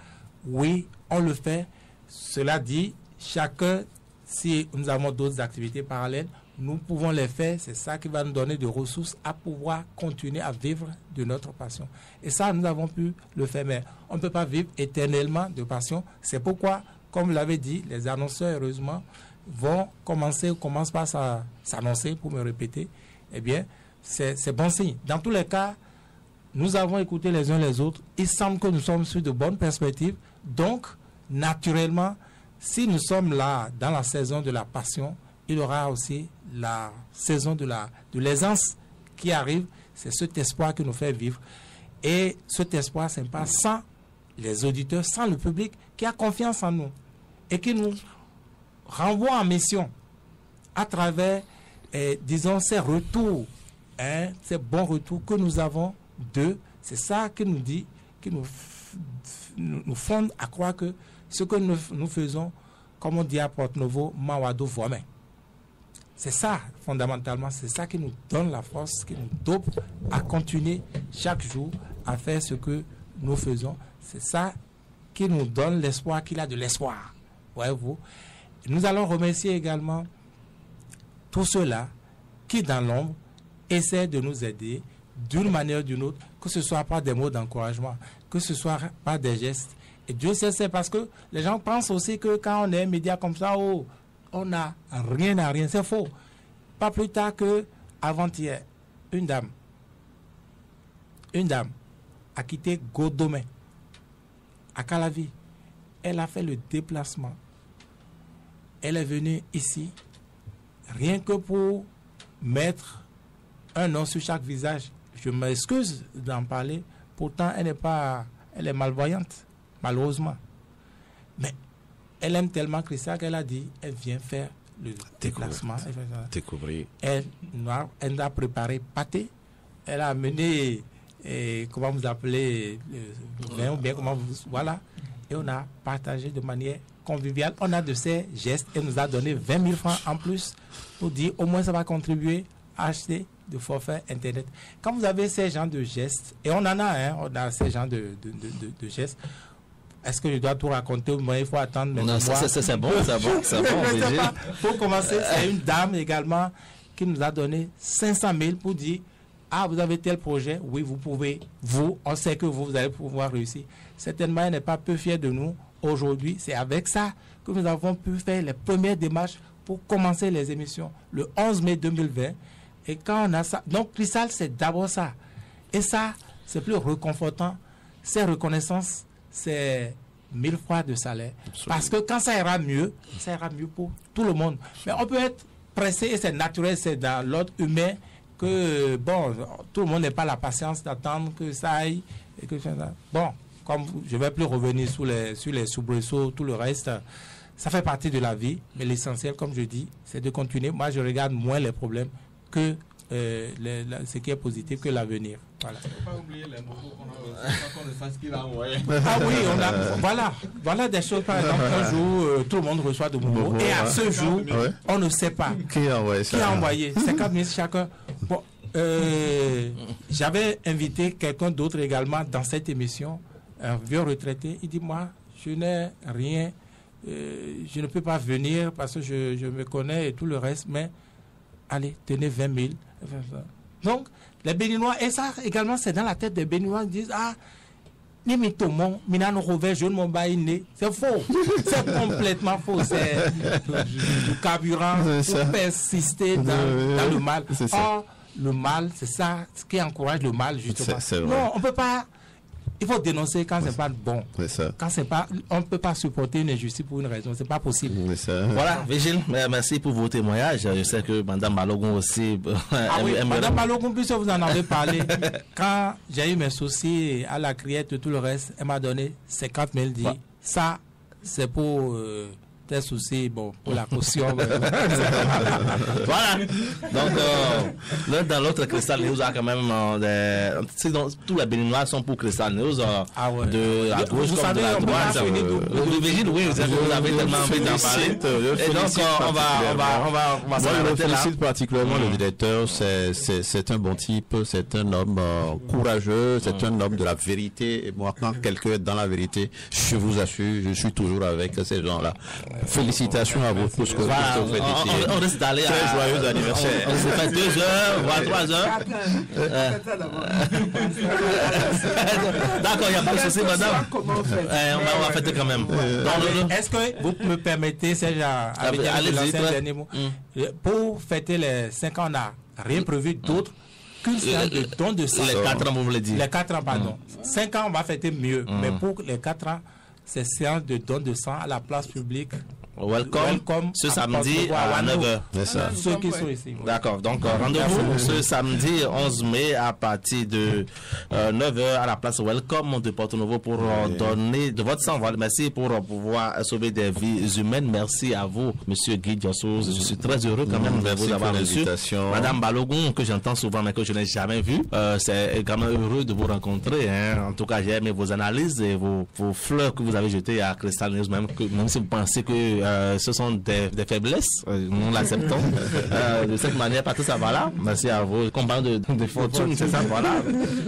oui, on le fait. Cela dit, chacun, si nous avons d'autres activités parallèles, nous pouvons les faire. C'est ça qui va nous donner des ressources à pouvoir continuer à vivre de notre passion. Et ça, nous avons pu le faire. Mais on ne peut pas vivre éternellement de passion. C'est pourquoi, comme l'avait dit, les annonceurs, heureusement, commencent par s'annoncer, pour me répéter. Eh bien, c'est bon signe. Dans tous les cas, nous avons écouté les uns les autres. Il semble que nous sommes sur de bonnes perspectives. Donc, naturellement, si nous sommes là dans la saison de la passion, il y aura aussi la saison de l'aisance qui arrive. C'est cet espoir qui nous fait vivre. Et cet espoir, ce n'est pas sans les auditeurs, sans le public qui a confiance en nous et qui nous renvoie en mission à travers, disons, ces retours, ces bons retours que nous avons d'eux. C'est ça qui nous dit, qui nous fonde à croire que ce que nous faisons, comme on dit à Porte-Novo, Mawado Voimen. C'est ça, fondamentalement, c'est ça qui nous donne la force, qui nous dope à continuer chaque jour à faire ce que nous faisons. C'est ça qui nous donne l'espoir, qu'il a de l'espoir. Voyez-vous. Nous allons remercier également tous ceux-là qui, dans l'ombre, essaient de nous aider d'une manière ou d'une autre, que ce soit par des mots d'encouragement, que ce soit par des gestes. Et Dieu sait, c'est parce que les gens pensent aussi que quand on est un média comme ça, on n'a rien à rien. C'est faux. Pas plus tard qu'avant-hier, une dame a quitté Godomé à Calavi. Elle a fait le déplacement. Elle est venue ici rien que pour mettre un nom sur chaque visage. je m'excuse d'en parler, pourtant elle est malvoyante, malheureusement. Mais elle aime tellement Cristal qu'elle a dit, elle vient faire le déplacement. Découvrir. Elle a préparé pâté, elle a amené, comment vous appelez, le vin, ou bien comment vous... Voilà. Et on a partagé de manière conviviale. On a de ces gestes et nous a donné 20 000 francs en plus pour dire au moins ça va contribuer à acheter de forfait Internet. Quand vous avez ces genres de gestes, et on en a, on a ces genres de gestes, est-ce que je dois tout raconter ou bien il faut attendre non, c'est bon, c'est bon. Pour commencer, c'est une dame également qui nous a donné 500 000 pour dire ah, vous avez tel projet, oui, vous pouvez, on sait que vous allez pouvoir réussir. Certainement, elle n'est pas peu fière de nous. Aujourd'hui, c'est avec ça que nous avons pu faire les premières démarches pour commencer les émissions le 11 mai 2020. Et quand on a ça, donc Cristal, c'est d'abord ça. Et ça, c'est plus réconfortant. C'est reconnaissance, c'est 1000 fois de salaire. Absolument. Parce que quand ça ira mieux pour tout le monde. Mais on peut être pressé et c'est naturel, c'est dans l'ordre humain que, bon, tout le monde n'a pas la patience d'attendre que ça aille. Et que ça... Bon, comme je ne vais plus revenir sur les soubresauts, tout le reste, ça fait partie de la vie. Mais l'essentiel, comme je dis, c'est de continuer. Moi, je regarde moins les problèmes que ce qui est positif que l'avenir. Voilà. Il ne faut pas oublier les mots qu'on ne fasse qu'il a envoyé. Ah oui, voilà des choses, par exemple, un jour, tout le monde reçoit de mots. Et à ce jour, on ne sait pas qui a envoyé. 50 000 chacun. Bon, j'avais invité quelqu'un d'autre également dans cette émission, un vieux retraité. Il dit, moi, je n'ai rien, je ne peux pas venir parce que je me connais et tout le reste, mais allez, tenez 20 000. Donc, les Béninois, et ça également, c'est dans la tête des Béninois, ils disent, ah, ni mitomon, minano revers, je ne m'en bats né. C'est faux. C'est complètement faux. C'est du carburant pour persister dans le mal. Or, le mal, c'est ça, ce qui encourage le mal, justement. Non, on ne peut pas. Il faut dénoncer quand c'est pas bon. Quand c'est pas, on ne peut pas supporter une injustice pour une raison. C'est pas possible. Voilà, Vigile, merci pour vos témoignages. Je sais que Mme Balogun aussi. Mme Balogun, puisque vous en avez parlé, quand j'ai eu mes soucis à la criette et tout le reste, elle m'a donné 50 000 dit. Ça, c'est pour tes soucis, bon, pour la caution. Voilà. Donc, l'un dans l'autre, Cristal News a quand même tous les Béninois sont pour Cristal News. De à gauche comme de la droite. Vigile, oui, vous avez tellement envie d'en parler. Et donc, on va je félicite particulièrement le directeur. C'est un bon type, c'est un homme courageux, c'est un homme de la vérité. Et moi, quand quelqu'un est dans la vérité, je vous assure, je suis toujours avec ces gens-là. Félicitations à vous pour ce que vous faites ici. On risque d'aller à... Très joyeux anniversaire. On se fait 2 heures, voire 3 heures. D'accord, il n'y a pas de souci, madame. On va fêter quand même. Est-ce que vous me permettez, allez-y, dernier mot. Pour fêter les 5 ans, on n'a rien prévu d'autre qu'une séance de don de sang. Les 4 ans, vous voulez dire. Les 4 ans, pardon. 5 ans, on va fêter mieux. Mais pour les 4 ans, c'est séance de don de sang à la place publique. Welcome ce samedi à 9h. C'est ça. Ceux qui sont ici. D'accord. Donc, rendez-vous ce samedi 11 mai à partir de 9h à la place Welcome de Porto-Novo pour donner de votre sang. Voilà. Merci pour pouvoir sauver des vies humaines. Merci à vous, Monsieur Guy Diosso. Je suis très heureux quand même de vous avoir reçu. Madame Balogun, que j'entends souvent mais que je n'ai jamais vue. C'est quand même heureux de vous rencontrer. Hein. En tout cas, j'ai aimé vos analyses et vos fleurs que vous avez jetées à Cristal News, même si vous pensez que ce sont des faiblesses, nous l'acceptons de cette manière parce que ça va là. Merci à vous. Combat de fortune, c'est ça, voilà.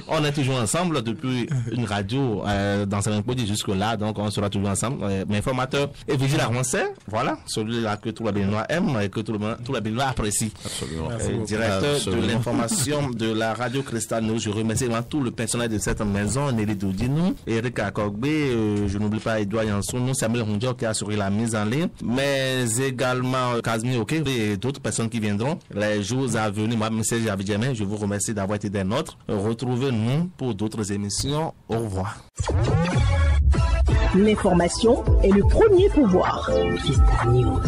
On est toujours ensemble depuis une radio dans certains pays jusque là, donc on sera toujours ensemble. Mes formateurs et Vigile Armancet, voilà, celui-là que tous les Béninois aiment et que tous les Béninois apprécient. Absolument. Directeur de l'information de la radio Cristal News. Je remercie vraiment tout le personnel de cette maison, Nelly Doudinou, Eric Akogbe, je n'oublie pas Edouard Yansounou, Samuel Hondio qui a assuré la mise en ligne, mais également Kazmi Ok et d'autres personnes qui viendront les jours à venir. Moi, M. Javidjamé, je vous remercie d'avoir été des nôtres. Retrouvez-nous pour d'autres émissions. Au revoir. L'information est le premier pouvoir. Cristal News.